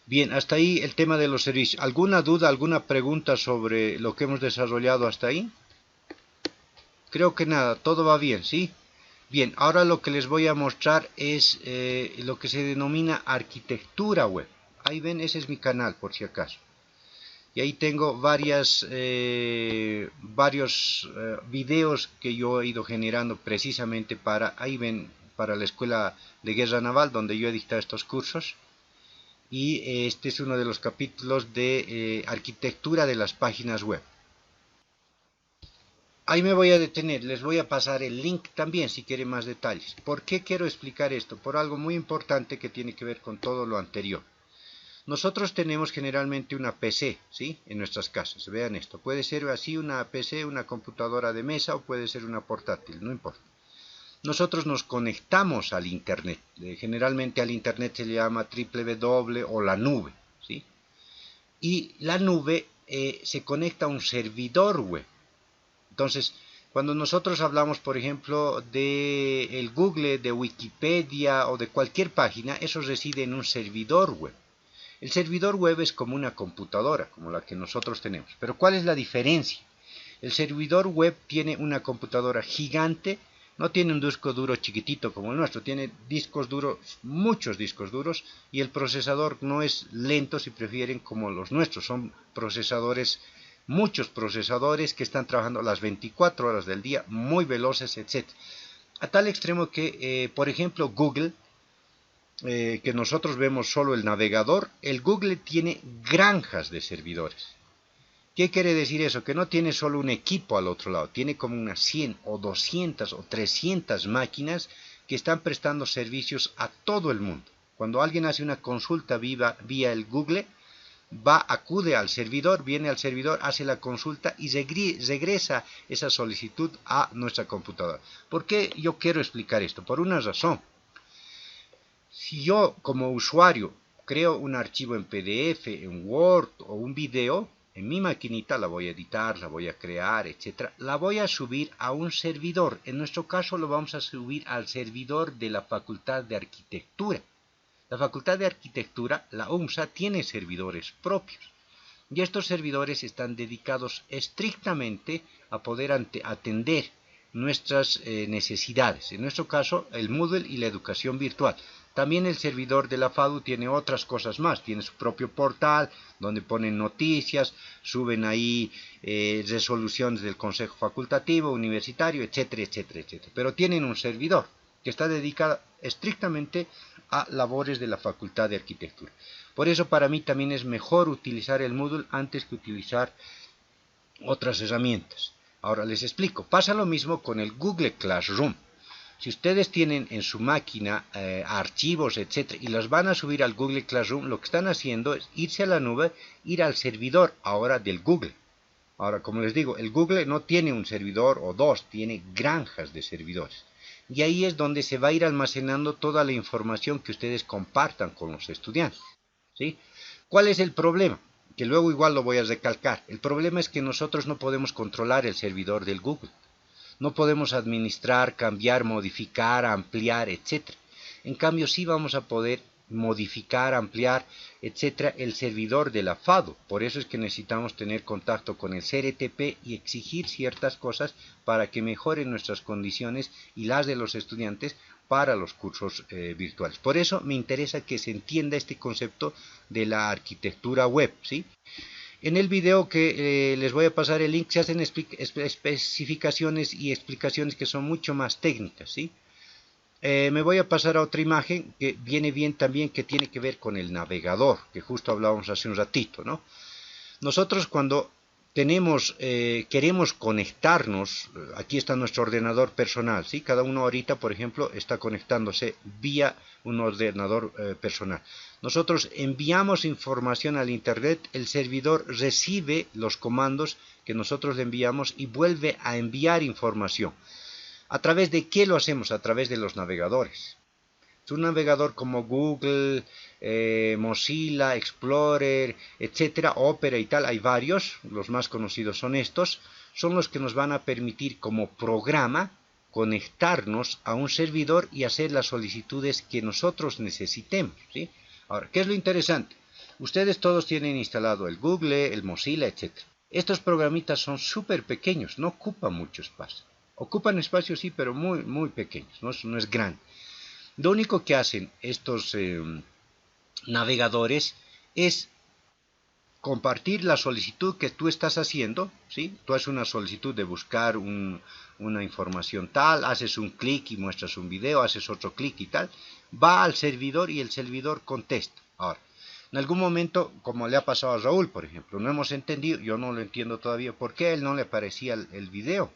Bien, hasta ahí el tema de los servicios. ¿Alguna duda, alguna pregunta sobre lo que hemos desarrollado hasta ahí? Creo que nada, todo va bien, ¿sí? Bien, ahora lo que les voy a mostrar es lo que se denomina arquitectura web. Ahí ven, ese es mi canal, por si acaso. Y ahí tengo varios videos que yo he ido generando precisamente para, ahí ven, para la Escuela de Guerra Naval, donde yo he dictado estos cursos. Y este es uno de los capítulos de arquitectura de las páginas web. Ahí me voy a detener, les voy a pasar el link también si quieren más detalles. ¿Por qué quiero explicar esto? Por algo muy importante que tiene que ver con todo lo anterior. Nosotros tenemos generalmente una PC, ¿sí? En nuestras casas. Vean esto. Puede ser así una PC, una computadora de mesa o puede ser una portátil, no importa. Nosotros nos conectamos al Internet. Generalmente al Internet se le llama www o la nube, ¿sí? Y la nube se conecta a un servidor web. Entonces, cuando nosotros hablamos, por ejemplo, de el Google, de Wikipedia o de cualquier página, eso reside en un servidor web. El servidor web es como una computadora, como la que nosotros tenemos. Pero ¿cuál es la diferencia? El servidor web tiene una computadora gigante, no tiene un disco duro chiquitito como el nuestro, tiene discos duros, muchos discos duros, y el procesador no es lento, si prefieren, como los nuestros. Son procesadores, muchos procesadores que están trabajando las 24 horas del día, muy veloces, etc. A tal extremo que, por ejemplo, Google, que nosotros vemos solo el navegador, el Google tiene granjas de servidores. ¿Qué quiere decir eso? Que no tiene solo un equipo al otro lado, tiene como unas 100 o 200 o 300 máquinas que están prestando servicios a todo el mundo. Cuando alguien hace una consulta vía el Google, acude al servidor, viene al servidor, hace la consulta y regresa esa solicitud a nuestra computadora. ¿Por qué yo quiero explicar esto? Por una razón. Si yo como usuario creo un archivo en PDF, en Word o un video, en mi maquinita la voy a editar, la voy a crear, etc. La voy a subir a un servidor. En nuestro caso lo vamos a subir al servidor de la Facultad de Arquitectura. La Facultad de Arquitectura, la UMSA, tiene servidores propios. Y estos servidores están dedicados estrictamente a poder atender nuestras necesidades. En nuestro caso, el Moodle y la educación virtual. También el servidor de la FADU tiene otras cosas más, tiene su propio portal donde ponen noticias, suben ahí resoluciones del Consejo Facultativo, Universitario, etcétera, etcétera, etcétera. Pero tienen un servidor que está dedicado estrictamente a labores de la Facultad de Arquitectura. Por eso para mí también es mejor utilizar el Moodle antes que utilizar otras herramientas. Ahora les explico, pasa lo mismo con el Google Classroom. Si ustedes tienen en su máquina archivos, etc., y los van a subir al Google Classroom, lo que están haciendo es irse a la nube, ir al servidor ahora del Google. Ahora, como les digo, el Google no tiene un servidor o dos, tiene granjas de servidores. Y ahí es donde se va a ir almacenando toda la información que ustedes compartan con los estudiantes, ¿sí? ¿Cuál es el problema? Que luego igual lo voy a recalcar. El problema es que nosotros no podemos controlar el servidor del Google. No podemos administrar, cambiar, modificar, ampliar, etc. En cambio, sí vamos a poder modificar, ampliar, etcétera, el servidor de la FADU. Por eso es que necesitamos tener contacto con el CRTP y exigir ciertas cosas para que mejoren nuestras condiciones y las de los estudiantes para los cursos virtuales. Por eso me interesa que se entienda este concepto de la arquitectura web, ¿sí? En el video que les voy a pasar el link se hacen especificaciones y explicaciones que son mucho más técnicas, ¿sí? Me voy a pasar a otra imagen que viene bien también, que tiene que ver con el navegador, que justo hablábamos hace un ratito, ¿no? Nosotros cuando queremos conectarnos, aquí está nuestro ordenador personal, ¿sí? Cada uno ahorita, por ejemplo, está conectándose vía un ordenador personal. Nosotros enviamos información al Internet, el servidor recibe los comandos que nosotros le enviamos y vuelve a enviar información. ¿A través de qué lo hacemos? A través de los navegadores. Un navegador como Google, Mozilla, Explorer, etcétera, Opera y tal, hay varios, los más conocidos son estos, son los que nos van a permitir como programa conectarnos a un servidor y hacer las solicitudes que nosotros necesitemos, ¿sí? Ahora, ¿qué es lo interesante? Ustedes todos tienen instalado el Google, el Mozilla, etcétera. Estos programitas son súper pequeños, no ocupan mucho espacio. Ocupan espacio sí, pero muy, muy pequeños, no es grande. Lo único que hacen estos navegadores es compartir la solicitud que tú estás haciendo, ¿sí? Tú haces una solicitud de buscar una información tal, haces un clic y muestras un video, haces otro clic y tal, va al servidor y el servidor contesta. Ahora, en algún momento, como le ha pasado a Raúl, por ejemplo, no hemos entendido, yo no lo entiendo todavía, por qué a él no le aparecía el video.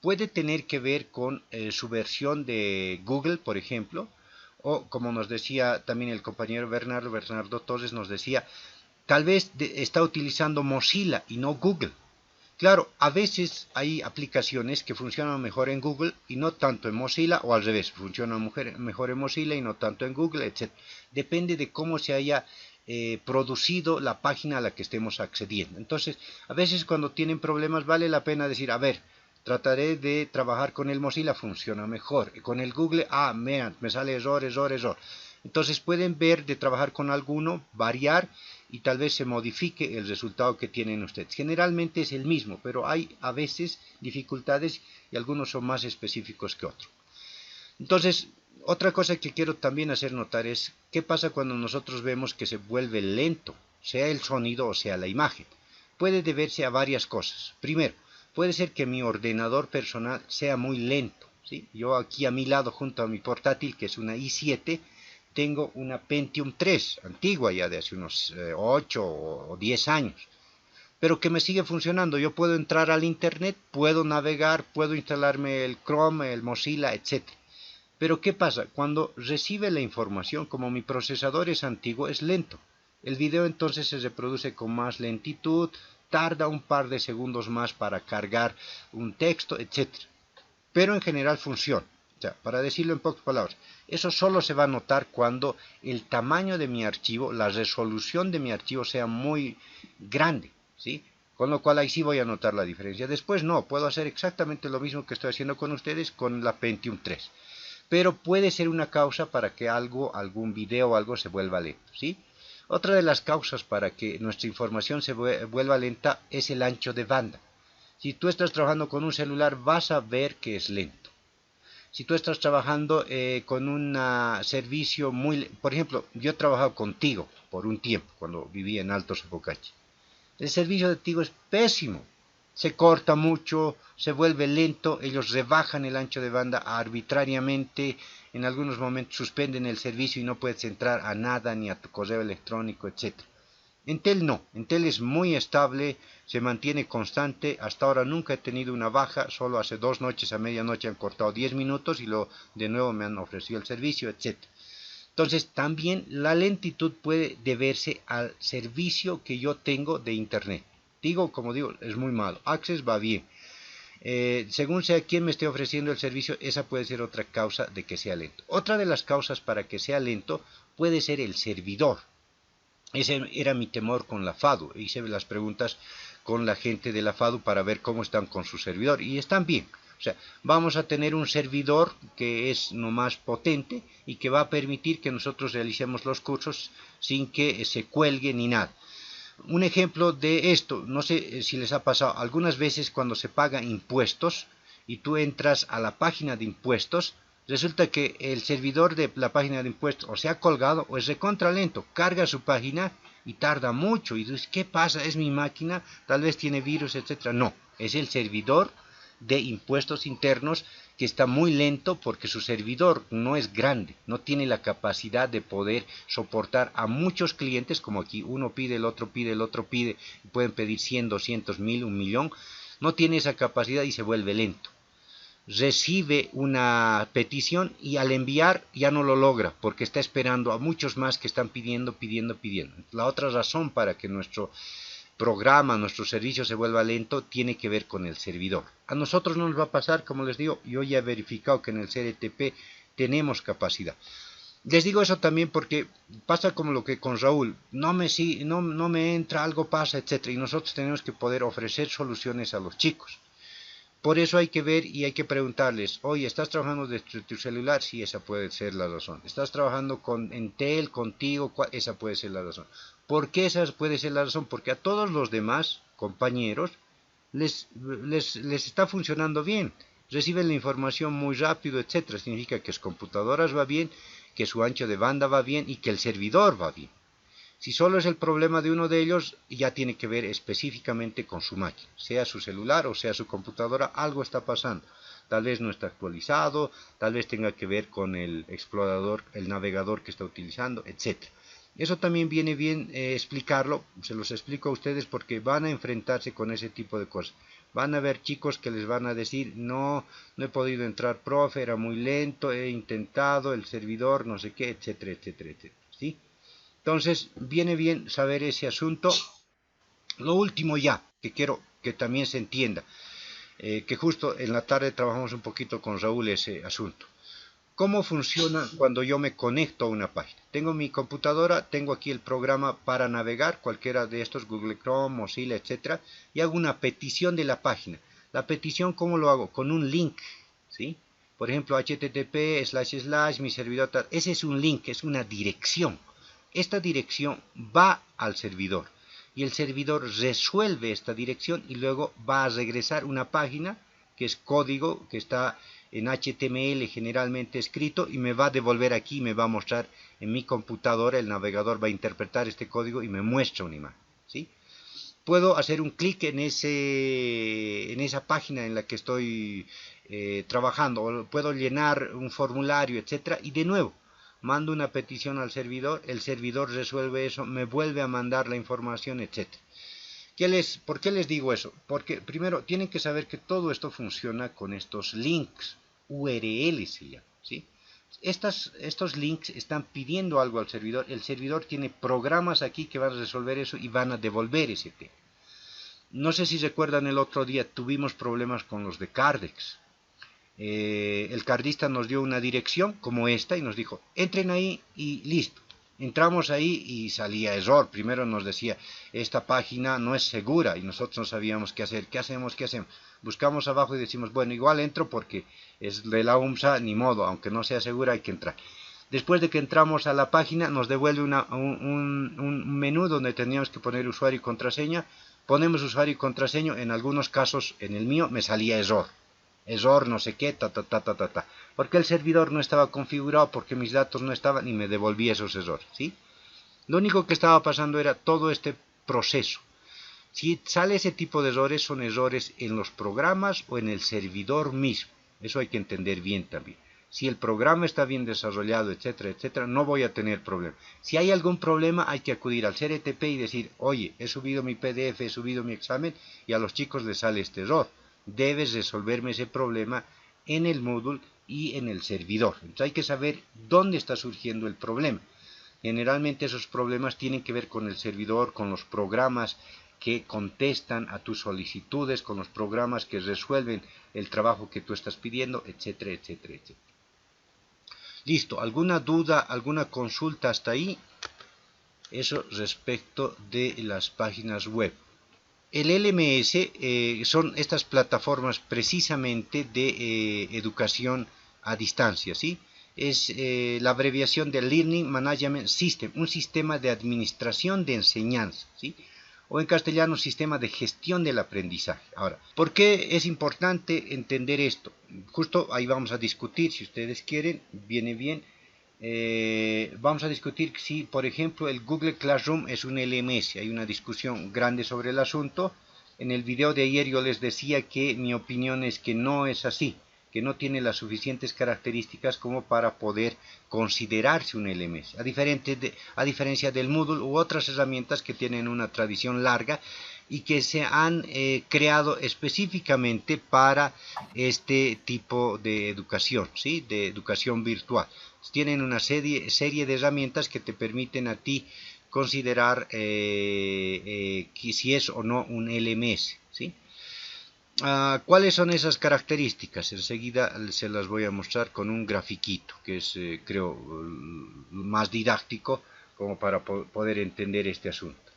Puede tener que ver con su versión de Google, por ejemplo, o como nos decía también el compañero Bernardo Torres nos decía, tal vez está utilizando Mozilla y no Google. Claro, a veces hay aplicaciones que funcionan mejor en Google y no tanto en Mozilla, o al revés, funcionan mejor en Mozilla y no tanto en Google, etc. Depende de cómo se haya producido la página a la que estemos accediendo. Entonces, a veces cuando tienen problemas vale la pena decir, a ver, trataré de trabajar con el Mozilla, funciona mejor. Y con el Google, me sale error. Entonces pueden ver de trabajar con alguno, variar y tal vez se modifique el resultado que tienen ustedes. Generalmente es el mismo, pero hay a veces dificultades y algunos son más específicos que otros. Entonces, otra cosa que quiero también hacer notar es qué pasa cuando nosotros vemos que se vuelve lento, sea el sonido o sea la imagen. Puede deberse a varias cosas. Primero, puede ser que mi ordenador personal sea muy lento, ¿sí? Yo aquí a mi lado, junto a mi portátil, que es una i7, tengo una Pentium 3, antigua ya de hace unos 8 o 10 años, pero que me sigue funcionando. Yo puedo entrar al internet, puedo navegar, puedo instalarme el Chrome, el Mozilla, etc. Pero ¿qué pasa? Cuando recibe la información, como mi procesador es antiguo, es lento. El video entonces se reproduce con más lentitud, tarda un par de segundos más para cargar un texto, etc. Pero en general funciona. O sea, para decirlo en pocas palabras, eso solo se va a notar cuando el tamaño de mi archivo, la resolución de mi archivo sea muy grande, ¿sí? Con lo cual ahí sí voy a notar la diferencia. Después no, puedo hacer exactamente lo mismo que estoy haciendo con ustedes con la Pentium 3. Pero puede ser una causa para que algún video o algo se vuelva lento, ¿sí? Otra de las causas para que nuestra información se vuelva lenta es el ancho de banda. Si tú estás trabajando con un celular vas a ver que es lento. Si tú estás trabajando con un servicio muy... Por ejemplo, yo he trabajado con Tigo por un tiempo, cuando vivía en Alto Sopocachi. El servicio de Tigo es pésimo. Se corta mucho, se vuelve lento, ellos rebajan el ancho de banda arbitrariamente, en algunos momentos suspenden el servicio y no puedes entrar a nada, ni a tu correo electrónico, etc. Entel no, Entel es muy estable, se mantiene constante, hasta ahora nunca he tenido una baja, solo hace 2 noches a medianoche han cortado 10 minutos y de nuevo me han ofrecido el servicio, etc. Entonces también la lentitud puede deberse al servicio que yo tengo de internet. Digo, como digo, es muy malo, Access va bien. Según sea quien me esté ofreciendo el servicio, esa puede ser otra causa de que sea lento. Otra de las causas para que sea lento puede ser el servidor. Ese era mi temor con la FADU. Hice las preguntas con la gente de la FADU para ver cómo están con su servidor. Y están bien. O sea, vamos a tener un servidor que es no más potente y que va a permitir que nosotros realicemos los cursos sin que se cuelgue ni nada. Un ejemplo de esto, no sé si les ha pasado, algunas veces cuando se pagan impuestos y tú entras a la página de impuestos, resulta que el servidor de la página de impuestos o se ha colgado o es recontra lento, carga su página y tarda mucho. Y dices, ¿qué pasa? ¿Es mi máquina? Tal vez tiene virus, etcétera. No, es el servidor de impuestos internos que está muy lento porque su servidor no es grande, no tiene la capacidad de poder soportar a muchos clientes, como aquí uno pide, el otro pide, pueden pedir 100, 200, 1000, 1.000.000, no tiene esa capacidad y se vuelve lento. Recibe una petición y al enviar ya no lo logra porque está esperando a muchos más que están pidiendo. La otra razón para que nuestro programa, nuestro servicio se vuelva lento, tiene que ver con el servidor. A nosotros no nos va a pasar, como les digo, yo ya he verificado que en el CRTP tenemos capacidad. Les digo eso también porque pasa como lo que con Raúl, no me entra, algo pasa, etc. Y nosotros tenemos que poder ofrecer soluciones a los chicos. Por eso hay que ver y hay que preguntarles, oye, ¿estás trabajando desde tu celular? Sí, esa puede ser la razón. ¿Estás trabajando con Entel, contigo? Esa puede ser la razón. ¿Por qué esa puede ser la razón? Porque a todos los demás compañeros les está funcionando bien. Reciben la información muy rápido, etcétera. Significa que sus computadoras va bien, que su ancho de banda va bien y que el servidor va bien. Si solo es el problema de uno de ellos, ya tiene que ver específicamente con su máquina, sea su celular o sea su computadora, algo está pasando. Tal vez no está actualizado, tal vez tenga que ver con el explorador, el navegador que está utilizando, etc. Eso también viene bien explicarlo, se los explico a ustedes porque van a enfrentarse con ese tipo de cosas. Van a ver chicos que les van a decir, no he podido entrar, profe, era muy lento, he intentado, el servidor, no sé qué, etcétera, etcétera, etcétera, ¿sí? Entonces, viene bien saber ese asunto. Lo último ya, que quiero que también se entienda, que justo en la tarde trabajamos un poquito con Raúl ese asunto. ¿Cómo funciona cuando yo me conecto a una página? Tengo mi computadora, tengo aquí el programa para navegar, cualquiera de estos, Google Chrome, Mozilla, etcétera, y hago una petición de la página. La petición, ¿cómo lo hago? Con un link, ¿sí? Por ejemplo, http:// mi servidor, ese es un link, es una dirección. Esta dirección va al servidor y el servidor resuelve esta dirección y luego va a regresar una página que es código, que está en HTML generalmente escrito y me va a devolver aquí, me va a mostrar en mi computadora, el navegador va a interpretar este código y me muestra una imagen, ¿sí? Puedo hacer un clic en esa página en la que estoy trabajando, o puedo llenar un formulario, etcétera, y de nuevo mando una petición al servidor, el servidor resuelve eso, me vuelve a mandar la información, etcétera. ¿Por qué les digo eso? Porque primero tienen que saber que todo esto funciona con estos links, URL se llama, ¿sí? Estos links están pidiendo algo al servidor, el servidor tiene programas aquí que van a resolver eso y van a devolver ese tema. No sé si recuerdan, el otro día tuvimos problemas con los de Cardex. El cardista nos dio una dirección como esta y nos dijo, entren ahí y listo. Entramos ahí y salía error. Primero nos decía, esta página no es segura y nosotros no sabíamos qué hacer. ¿Qué hacemos? ¿Qué hacemos? Buscamos abajo y decimos, bueno, igual entro porque es de la UMSA, ni modo, aunque no sea segura hay que entrar. Después de que entramos a la página nos devuelve un menú donde teníamos que poner usuario y contraseña. Ponemos usuario y contraseña, en algunos casos, en el mío, me salía error. Error, no sé qué, porque el servidor no estaba configurado, porque mis datos no estaban y me devolvía esos errores, ¿sí? Lo único que estaba pasando era todo este proceso. Si sale ese tipo de errores, son errores en los programas o en el servidor mismo. Eso hay que entender bien también. Si el programa está bien desarrollado, etcétera, etcétera, no voy a tener problema. Si hay algún problema, hay que acudir al CRTP y decir, oye, he subido mi PDF, he subido mi examen y a los chicos les sale este error. Debes resolverme ese problema en el módulo y en el servidor. Entonces hay que saber dónde está surgiendo el problema. Generalmente esos problemas tienen que ver con el servidor, con los programas que contestan a tus solicitudes, con los programas que resuelven el trabajo que tú estás pidiendo, etcétera, etcétera, etcétera. Listo, ¿alguna duda, alguna consulta hasta ahí? Eso respecto de las páginas web. El LMS son estas plataformas precisamente de educación a distancia, ¿sí? Es la abreviación de Learning Management System, un sistema de administración de enseñanza, ¿sí? O en castellano, sistema de gestión del aprendizaje. Ahora, ¿por qué es importante entender esto? Justo ahí vamos a discutir, si ustedes quieren, viene bien. Vamos a discutir si, por ejemplo, el Google Classroom es un LMS. Hay una discusión grande sobre el asunto. En el video de ayer yo les decía que mi opinión es que no es así, que no tiene las suficientes características como para poder considerarse un LMS, a diferencia del Moodle u otras herramientas que tienen una tradición larga y que se han creado específicamente para este tipo de educación, ¿sí? De educación virtual. Tienen una serie de herramientas que te permiten a ti considerar si es o no un LMS, ¿sí? ¿Cuáles son esas características? Enseguida se las voy a mostrar con un grafiquito que es, creo, más didáctico como para poder entender este asunto.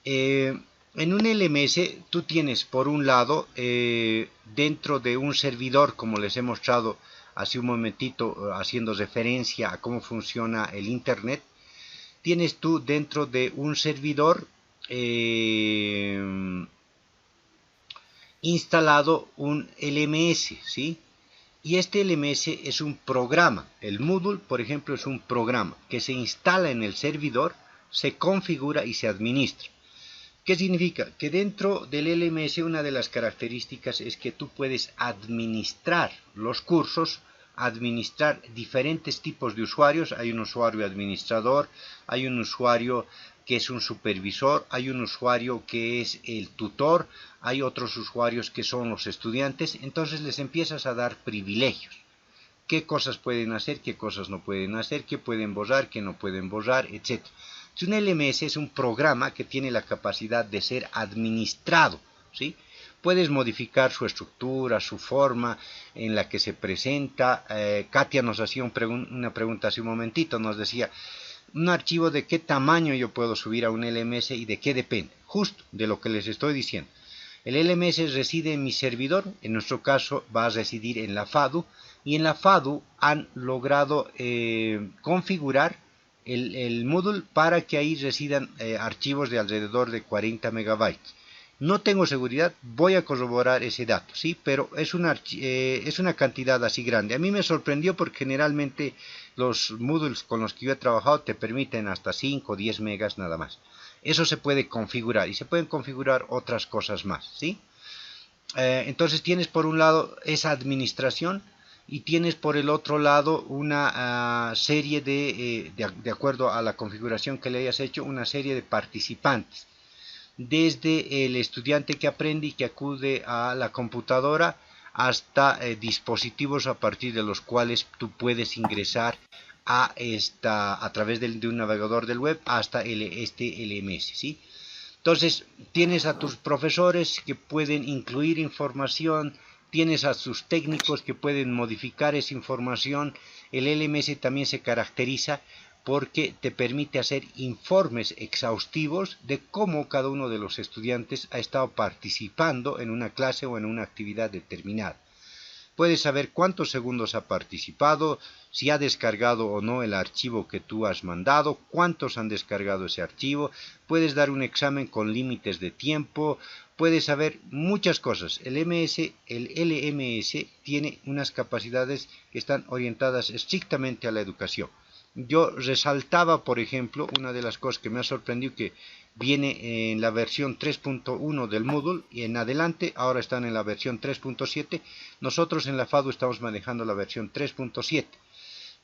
En un LMS tú tienes, por un lado, dentro de un servidor, como les he mostrado hace un momentito, haciendo referencia a cómo funciona el Internet, tienes tú dentro de un servidor instalado un LMS, ¿sí? Y este LMS es un programa. El Moodle, por ejemplo, es un programa que se instala en el servidor, se configura y se administra. ¿Qué significa? Que dentro del LMS una de las características es que tú puedes administrar los cursos, administrar diferentes tipos de usuarios. Hay un usuario administrador, hay un usuario que es un supervisor, hay un usuario que es el tutor, hay otros usuarios que son los estudiantes. Entonces les empiezas a dar privilegios. ¿Qué cosas pueden hacer, qué cosas no pueden hacer, qué pueden borrar, qué no pueden borrar, etcétera? Un LMS es un programa que tiene la capacidad de ser administrado, ¿sí? Puedes modificar su estructura, su forma en la que se presenta. Katia nos hacía una pregunta hace un momentito, nos decía, un archivo de qué tamaño yo puedo subir a un LMS y de qué depende, justo de lo que les estoy diciendo. El LMS reside en mi servidor, en nuestro caso va a residir en la FADU, y en la FADU han logrado configurar el Moodle para que ahí residan archivos de alrededor de 40 megabytes. No tengo seguridad, voy a corroborar ese dato, ¿sí? Pero es una cantidad así grande. A mí me sorprendió porque generalmente los Moodles con los que yo he trabajado te permiten hasta 5 o 10 megas nada más. Eso se puede configurar y se pueden configurar otras cosas más, ¿sí? Entonces tienes por un lado esa administración y tienes por el otro lado una serie de acuerdo a la configuración que le hayas hecho, una serie de participantes. Desde el estudiante que aprende y que acude a la computadora hasta dispositivos a partir de los cuales tú puedes ingresar a través de un navegador del web hasta este LMS, ¿sí? Entonces tienes a tus profesores que pueden incluir información, tienes a sus técnicos que pueden modificar esa información. El LMS también se caracteriza porque te permite hacer informes exhaustivos de cómo cada uno de los estudiantes ha estado participando en una clase o en una actividad determinada. Puedes saber cuántos segundos ha participado, si ha descargado o no el archivo que tú has mandado, cuántos han descargado ese archivo, puedes dar un examen con límites de tiempo, puedes saber muchas cosas. El LMS tiene unas capacidades que están orientadas estrictamente a la educación. Yo resaltaba, por ejemplo, una de las cosas que me ha sorprendido, que viene en la versión 3.1 del Moodle y en adelante, ahora están en la versión 3.7. Nosotros en la FADU estamos manejando la versión 3.7,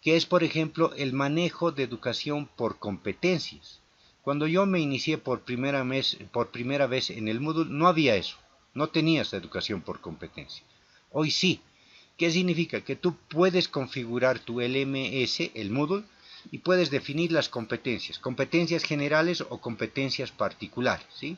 que es, por ejemplo, el manejo de educación por competencias. Cuando yo me inicié por primera vez en el Moodle, no había eso, no tenías educación por competencia. Hoy sí. ¿Qué significa? Que tú puedes configurar tu LMS, el Moodle, y puedes definir las competencias generales o competencias particulares, ¿sí?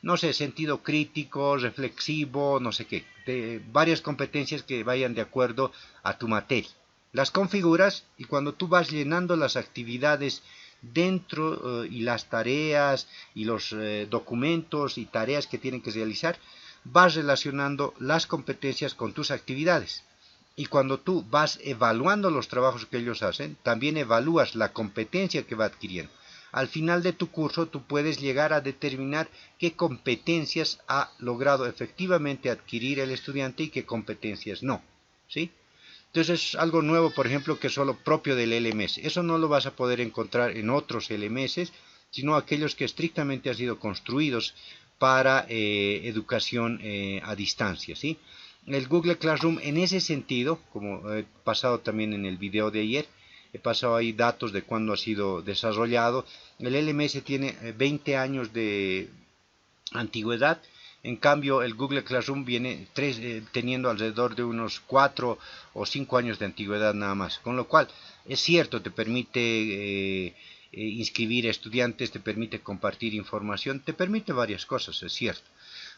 No sé, sentido crítico, reflexivo, no sé qué, varias competencias que vayan de acuerdo a tu materia. Las configuras y cuando tú vas llenando las actividades dentro y las tareas y los documentos y tareas que tienen que realizar, vas relacionando las competencias con tus actividades. Y cuando tú vas evaluando los trabajos que ellos hacen, también evalúas la competencia que va adquiriendo. Al final de tu curso tú puedes llegar a determinar qué competencias ha logrado efectivamente adquirir el estudiante y qué competencias no, ¿sí? Entonces es algo nuevo, por ejemplo, que es solo propio del LMS. Eso no lo vas a poder encontrar en otros LMS, sino aquellos que estrictamente han sido construidos para educación a distancia, ¿sí? El Google Classroom en ese sentido, como he pasado también en el video de ayer, he pasado ahí datos de cuándo ha sido desarrollado. El LMS tiene 20 años de antigüedad, en cambio el Google Classroom viene teniendo alrededor de unos 4 o 5 años de antigüedad nada más, con lo cual es cierto, te permite inscribir estudiantes, te permite compartir información, te permite varias cosas, es cierto.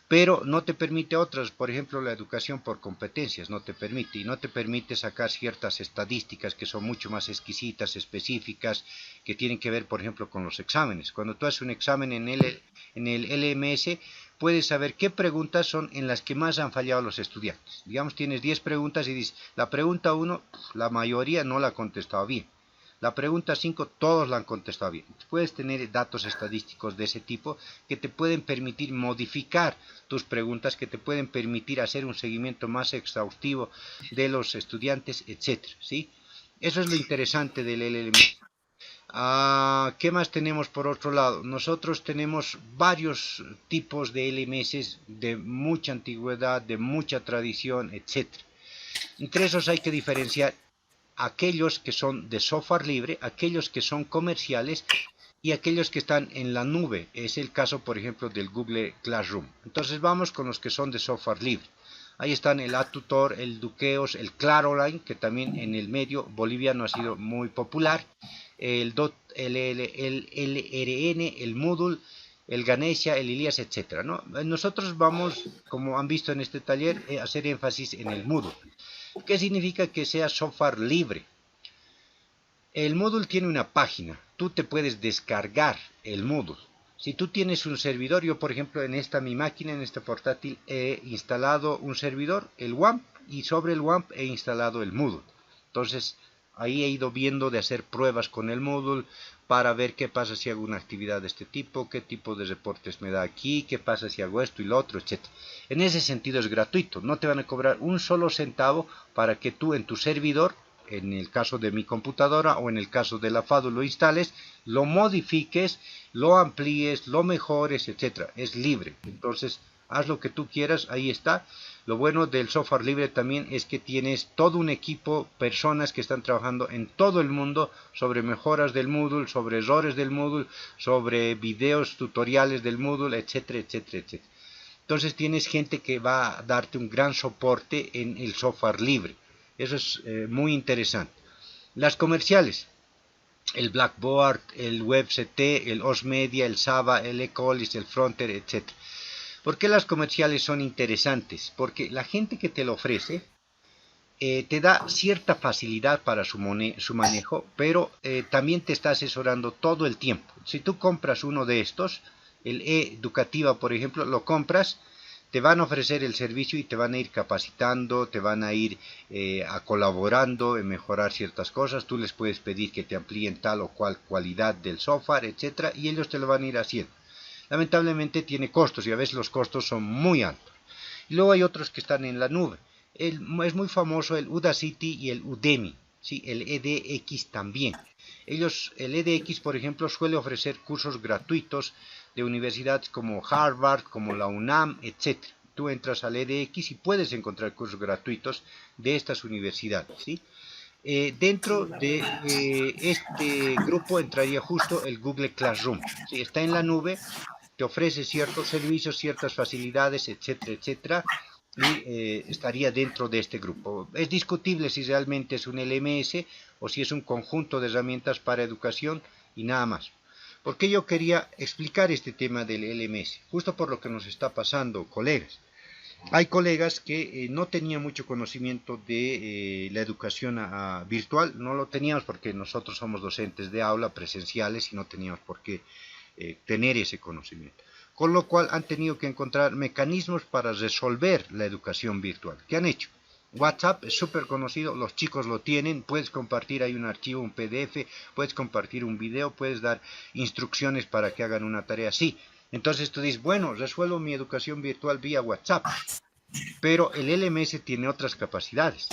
Pero no te permite otras, por ejemplo la educación por competencias, no te permite, y no te permite sacar ciertas estadísticas que son mucho más exquisitas, específicas, que tienen que ver, por ejemplo, con los exámenes. Cuando tú haces un examen en el LMS, puedes saber qué preguntas son en las que más han fallado los estudiantes. Digamos, tienes 10 preguntas y dices, la pregunta 1, la mayoría no la ha contestado bien. La pregunta 5, todos la han contestado bien. Puedes tener datos estadísticos de ese tipo que te pueden permitir modificar tus preguntas, que te pueden permitir hacer un seguimiento más exhaustivo de los estudiantes, etc. ¿sí? Eso es lo interesante del LLM. ¿Qué más tenemos por otro lado? Nosotros tenemos varios tipos de LMS de mucha antigüedad, de mucha tradición, etcétera. Entre esos hay que diferenciar aquellos que son de software libre, aquellos que son comerciales y aquellos que están en la nube. Es el caso, por ejemplo, del Google Classroom. Entonces vamos con los que son de software libre. Ahí están el ATutor, el Duqueos, el Claroline, que también en el medio boliviano ha sido muy popular, el LRN, el Moodle, el Ganesha, el Ilias, etc., ¿no? Nosotros vamos, como han visto en este taller, a hacer énfasis en el Moodle. ¿Qué significa que sea software libre? El Moodle tiene una página, tú te puedes descargar el Moodle. Si tú tienes un servidor, yo por ejemplo en esta mi máquina, en este portátil, he instalado un servidor, el WAMP, y sobre el WAMP he instalado el Moodle. Entonces ahí he ido viendo de hacer pruebas con el Moodle para ver qué pasa si hago una actividad de este tipo, qué tipo de reportes me da aquí, qué pasa si hago esto y lo otro, etc. En ese sentido es gratuito, no te van a cobrar un solo centavo para que tú en tu servidor, en el caso de mi computadora o en el caso de la FADU, lo instales, lo modifiques, lo amplíes, lo mejores, etc. Es libre, entonces haz lo que tú quieras, ahí está. Lo bueno del software libre también es que tienes todo un equipo, personas que están trabajando en todo el mundo sobre mejoras del Moodle, sobre errores del Moodle, sobre videos, tutoriales del Moodle, etcétera, etcétera, etcétera. Entonces tienes gente que va a darte un gran soporte en el software libre. Eso es muy interesante. Las comerciales, el Blackboard, el WebCT, el OSMedia, el Saba, el Ecolis, el Frontier, etc. ¿Por qué las comerciales son interesantes? Porque la gente que te lo ofrece te da cierta facilidad para su manejo, pero también te está asesorando todo el tiempo. Si tú compras uno de estos, el Educativa por ejemplo, lo compras, te van a ofrecer el servicio y te van a ir capacitando, te van a ir colaborando en mejorar ciertas cosas. Tú les puedes pedir que te amplíen tal o cual cualidad del software, etcétera, y ellos te lo van a ir haciendo. Lamentablemente tiene costos y a veces los costos son muy altos. Y luego hay otros que están en la nube. Es muy famoso el Udacity y el Udemy, ¿sí? El edX también. El edX, por ejemplo, suele ofrecer cursos gratuitos de universidades como Harvard, como la UNAM, etc. Tú entras al edX y puedes encontrar cursos gratuitos de estas universidades, ¿sí? Dentro de este grupo entraría justo el Google Classroom, ¿sí? Está en la nube, te ofrece ciertos servicios, ciertas facilidades, etcétera, etcétera, y estaría dentro de este grupo. Es discutible si realmente es un LMS o si es un conjunto de herramientas para educación y nada más. ¿Por qué yo quería explicar este tema del LMS? Justo por lo que nos está pasando, colegas. Hay colegas que no tenían mucho conocimiento de la educación virtual, no lo teníamos porque nosotros somos docentes de aula presenciales y no teníamos por qué tener ese conocimiento. Con lo cual han tenido que encontrar mecanismos para resolver la educación virtual. ¿Qué han hecho? WhatsApp es súper conocido, los chicos lo tienen, puedes compartir ahí un archivo, un PDF, puedes compartir un video, puedes dar instrucciones para que hagan una tarea así. Entonces tú dices, bueno, resuelvo mi educación virtual vía WhatsApp, pero el LMS tiene otras capacidades.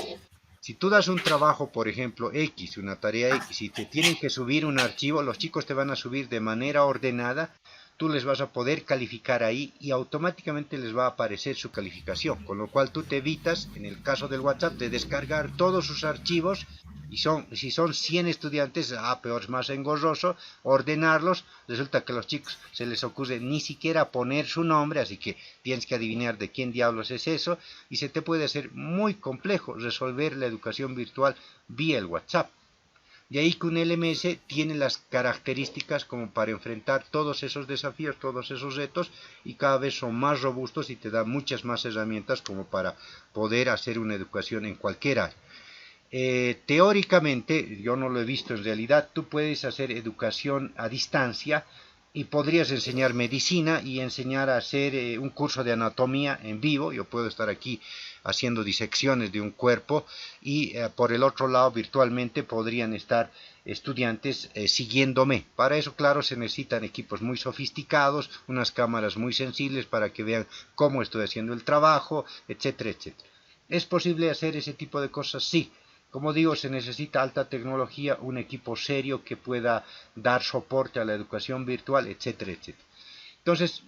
Si tú das un trabajo, por ejemplo, X, una tarea X, y te tienen que subir un archivo, los chicos te van a subir de manera ordenada, tú les vas a poder calificar ahí y automáticamente les va a aparecer su calificación, con lo cual tú te evitas, en el caso del WhatsApp, de descargar todos sus archivos, y si son 100 estudiantes, peor, es más engorroso, ordenarlos, resulta que a los chicos se les ocurre ni siquiera poner su nombre, así que tienes que adivinar de quién diablos es eso, y se te puede hacer muy complejo resolver la educación virtual vía el WhatsApp. De ahí que un LMS tiene las características como para enfrentar todos esos desafíos, todos esos retos, y cada vez son más robustos y te da muchas más herramientas como para poder hacer una educación en cualquier área. Teóricamente, yo no lo he visto en realidad, tú puedes hacer educación a distancia y podrías enseñar medicina y enseñar a hacer un curso de anatomía en vivo. Yo puedo estar aquí haciendo disecciones de un cuerpo y por el otro lado virtualmente podrían estar estudiantes siguiéndome. Para eso, claro, se necesitan equipos muy sofisticados, unas cámaras muy sensibles para que vean cómo estoy haciendo el trabajo, etcétera, etcétera. ¿Es posible hacer ese tipo de cosas? Sí. Como digo, se necesita alta tecnología, un equipo serio que pueda dar soporte a la educación virtual, etcétera, etcétera. Entonces,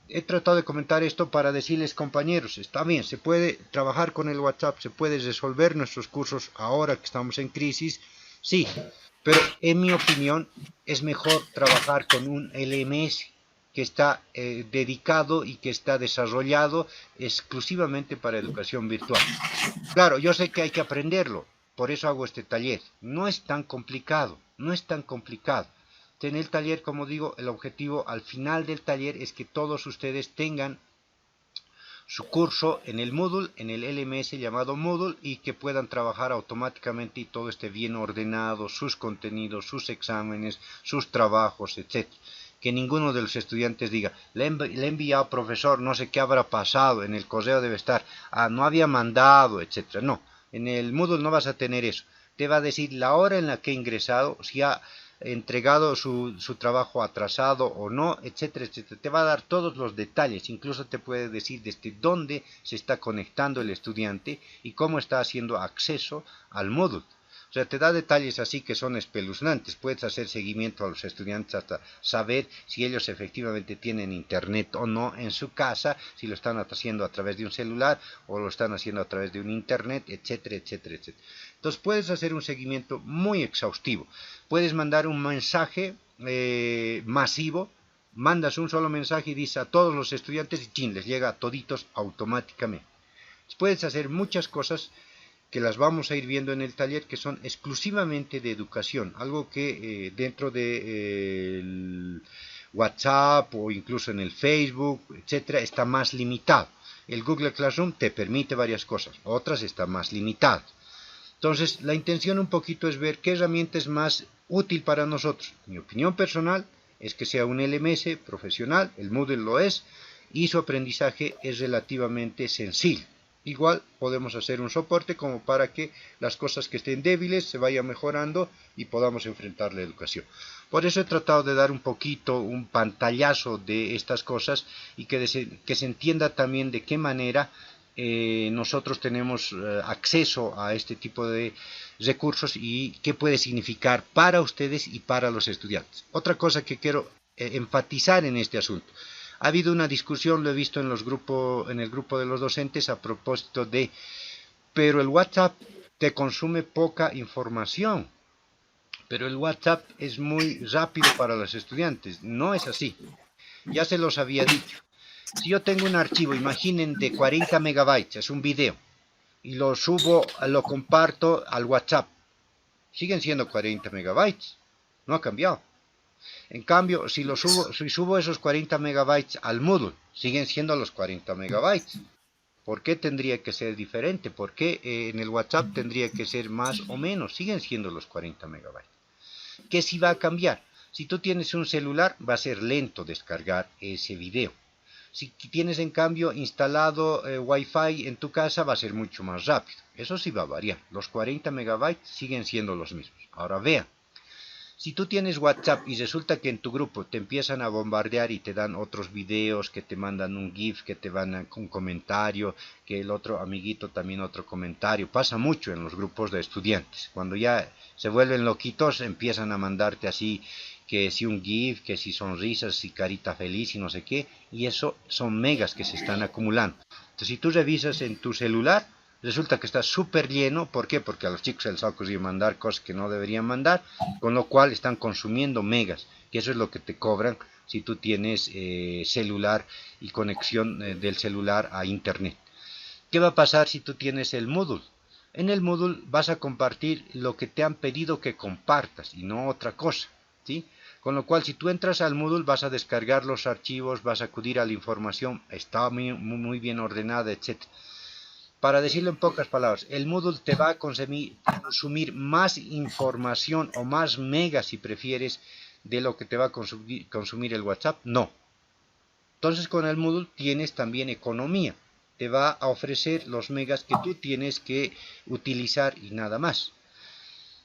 he tratado de comentar esto para decirles, compañeros, está bien, se puede trabajar con el WhatsApp, se puede resolver nuestros cursos ahora que estamos en crisis, sí, pero en mi opinión es mejor trabajar con un LMS que está dedicado y que está desarrollado exclusivamente para educación virtual. Claro, yo sé que hay que aprenderlo, por eso hago este taller. No es tan complicado, no es tan complicado. En el taller, como digo, el objetivo al final del taller es que todos ustedes tengan su curso en el Moodle, en el LMS llamado Moodle, y que puedan trabajar automáticamente y todo esté bien ordenado, sus contenidos, sus exámenes, sus trabajos, etc. Que ninguno de los estudiantes diga, le he enviado profesor, no sé qué habrá pasado, en el correo debe estar, no había mandado, etc. No, en el Moodle no vas a tener eso. Te va a decir la hora en la que he ingresado, si ha entregado su trabajo atrasado o no, etcétera, etcétera. Te va a dar todos los detalles, incluso te puede decir desde dónde se está conectando el estudiante y cómo está haciendo acceso al módulo. O sea, te da detalles así que son espeluznantes. Puedes hacer seguimiento a los estudiantes hasta saber si ellos efectivamente tienen internet o no en su casa, si lo están haciendo a través de un celular o lo están haciendo a través de un internet, etcétera, etcétera, etcétera. Entonces puedes hacer un seguimiento muy exhaustivo. Puedes mandar un mensaje masivo, mandas un solo mensaje y dices a todos los estudiantes y chin, les llega a toditos automáticamente. Puedes hacer muchas cosas que las vamos a ir viendo en el taller, que son exclusivamente de educación, algo que dentro de el WhatsApp o incluso en el Facebook, etcétera, está más limitado. El Google Classroom te permite varias cosas, otras están más limitadas. Entonces, la intención un poquito es ver qué herramienta es más útil para nosotros. Mi opinión personal es que sea un LMS profesional, el Moodle lo es, y su aprendizaje es relativamente sencillo. Igual podemos hacer un soporte como para que las cosas que estén débiles se vayan mejorando y podamos enfrentar la educación. Por eso he tratado de dar un poquito, un pantallazo de estas cosas y que se entienda también de qué manera nosotros tenemos acceso a este tipo de recursos y qué puede significar para ustedes y para los estudiantes. Otra cosa que quiero enfatizar en este asunto. Ha habido una discusión, lo he visto en el grupo de los docentes a propósito de, pero el WhatsApp te consume poca información, pero el WhatsApp es muy rápido para los estudiantes. No es así. Ya se los había dicho. Si yo tengo un archivo, imaginen, de 40 megabytes, es un video, y lo subo, lo comparto al WhatsApp, siguen siendo 40 megabytes, no ha cambiado. En cambio, si subo esos 40 megabytes al Moodle, siguen siendo los 40 megabytes. ¿Por qué tendría que ser diferente? ¿Por qué en el WhatsApp tendría que ser más o menos? Siguen siendo los 40 megabytes. ¿Qué sí va a cambiar? Si tú tienes un celular, va a ser lento descargar ese video. Si tienes en cambio instalado Wi-Fi en tu casa, va a ser mucho más rápido. Eso sí va a variar. Los 40 megabytes siguen siendo los mismos. Ahora vean. Si tú tienes WhatsApp y resulta que en tu grupo te empiezan a bombardear y te dan otros videos, que te mandan un GIF, que te van un comentario, que el otro amiguito también otro comentario, pasa mucho en los grupos de estudiantes. Cuando ya se vuelven loquitos, empiezan a mandarte así, que si un GIF, que si sonrisas, si carita feliz y no sé qué, y eso son megas que se están acumulando. Entonces, si tú revisas en tu celular, resulta que está súper lleno. ¿Por qué? Porque a los chicos se les ha ocurrido mandar cosas que no deberían mandar, con lo cual están consumiendo megas, que eso es lo que te cobran si tú tienes celular y conexión del celular a internet. ¿Qué va a pasar si tú tienes el Moodle? En el Moodle vas a compartir lo que te han pedido que compartas y no otra cosa, ¿sí? Con lo cual, si tú entras al Moodle, vas a descargar los archivos, vas a acudir a la información, está muy bien ordenada, etc. Para decirlo en pocas palabras, el Moodle te va a consumir más información o más megas, si prefieres, de lo que te va a consumir el WhatsApp. No. Entonces con el Moodle tienes también economía. Te va a ofrecer los megas que tú tienes que utilizar y nada más.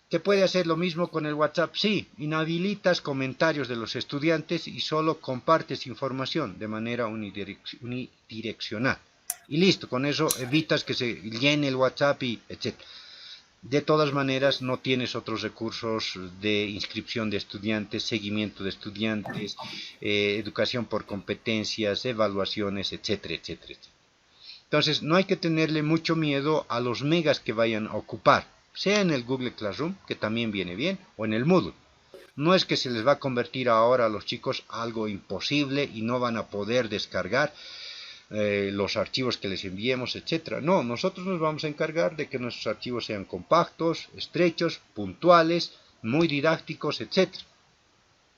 ¿Te puede hacer lo mismo con el WhatsApp? Sí, inhabilitas comentarios de los estudiantes y solo compartes información de manera unidireccional. Y listo, con eso evitas que se llene el WhatsApp y etc. De todas maneras, no tienes otros recursos de inscripción de estudiantes, seguimiento de estudiantes, educación por competencias, evaluaciones, etcétera, etcétera, etcétera. Entonces, no hay que tenerle mucho miedo a los megas que vayan a ocupar, sea en el Google Classroom, que también viene bien, o en el Moodle. No es que se les va a convertir ahora a los chicos algo imposible y no van a poder descargar los archivos que les enviemos, etcétera. No, nosotros nos vamos a encargar de que nuestros archivos sean compactos, estrechos, puntuales, muy didácticos, etcétera.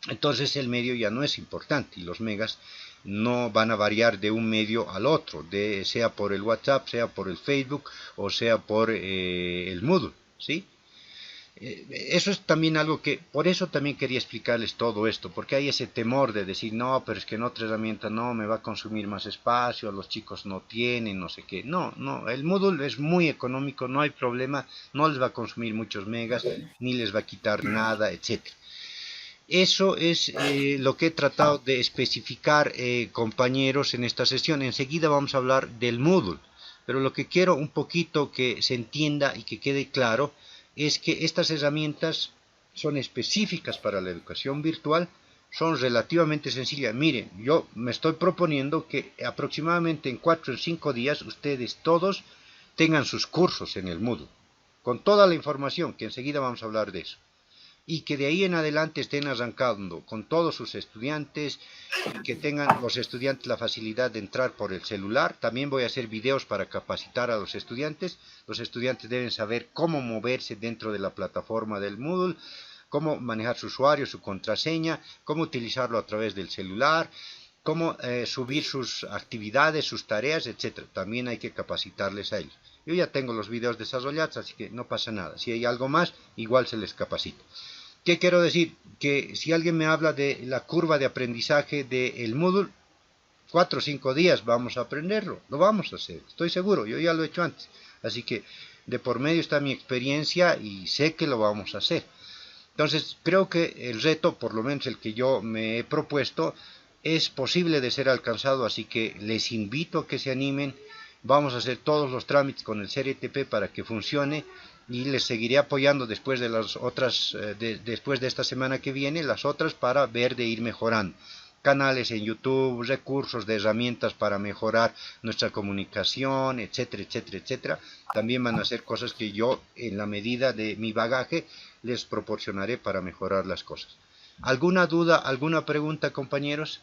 Entonces el medio ya no es importante y los megas no van a variar de un medio al otro, sea por el WhatsApp, sea por el Facebook o sea por el Moodle, ¿sí? Eso es también algo que, por eso también quería explicarles todo esto, porque hay ese temor de decir, no, pero es que en otra herramienta no, me va a consumir más espacio, los chicos no tienen, no sé qué. No, no, el Moodle es muy económico, no hay problema, no les va a consumir muchos megas, ni les va a quitar nada, etcétera. Eso es lo que he tratado de especificar, compañeros, en esta sesión. Enseguida vamos a hablar del Moodle, pero lo que quiero un poquito que se entienda y que quede claro es que estas herramientas son específicas para la educación virtual, son relativamente sencillas. Miren, yo me estoy proponiendo que aproximadamente en 4 o 5 días ustedes todos tengan sus cursos en el Moodle, con toda la información, que enseguida vamos a hablar de eso. Y que de ahí en adelante estén arrancando con todos sus estudiantes, y que tengan los estudiantes la facilidad de entrar por el celular. También voy a hacer videos para capacitar a los estudiantes. Los estudiantes deben saber cómo moverse dentro de la plataforma del Moodle, cómo manejar su usuario, su contraseña, cómo utilizarlo a través del celular, cómo subir sus actividades, sus tareas, etc. También hay que capacitarles a ellos. Yo ya tengo los videos desarrollados, así que no pasa nada. Si hay algo más, igual se les capacita. ¿Qué quiero decir? Que si alguien me habla de la curva de aprendizaje del Moodle, 4 o 5 días vamos a aprenderlo, lo vamos a hacer, estoy seguro, yo ya lo he hecho antes. Así que de por medio está mi experiencia y sé que lo vamos a hacer. Entonces creo que el reto, por lo menos el que yo me he propuesto, es posible de ser alcanzado, así que les invito a que se animen. Vamos a hacer todos los trámites con el CRTP para que funcione y les seguiré apoyando después de las otras, después de esta semana que viene, las otras, para ver de ir mejorando. Canales en YouTube, recursos de herramientas para mejorar nuestra comunicación, etcétera, etcétera, etcétera. También van a ser cosas que yo, en la medida de mi bagaje, les proporcionaré para mejorar las cosas. ¿Alguna duda, alguna pregunta, compañeros?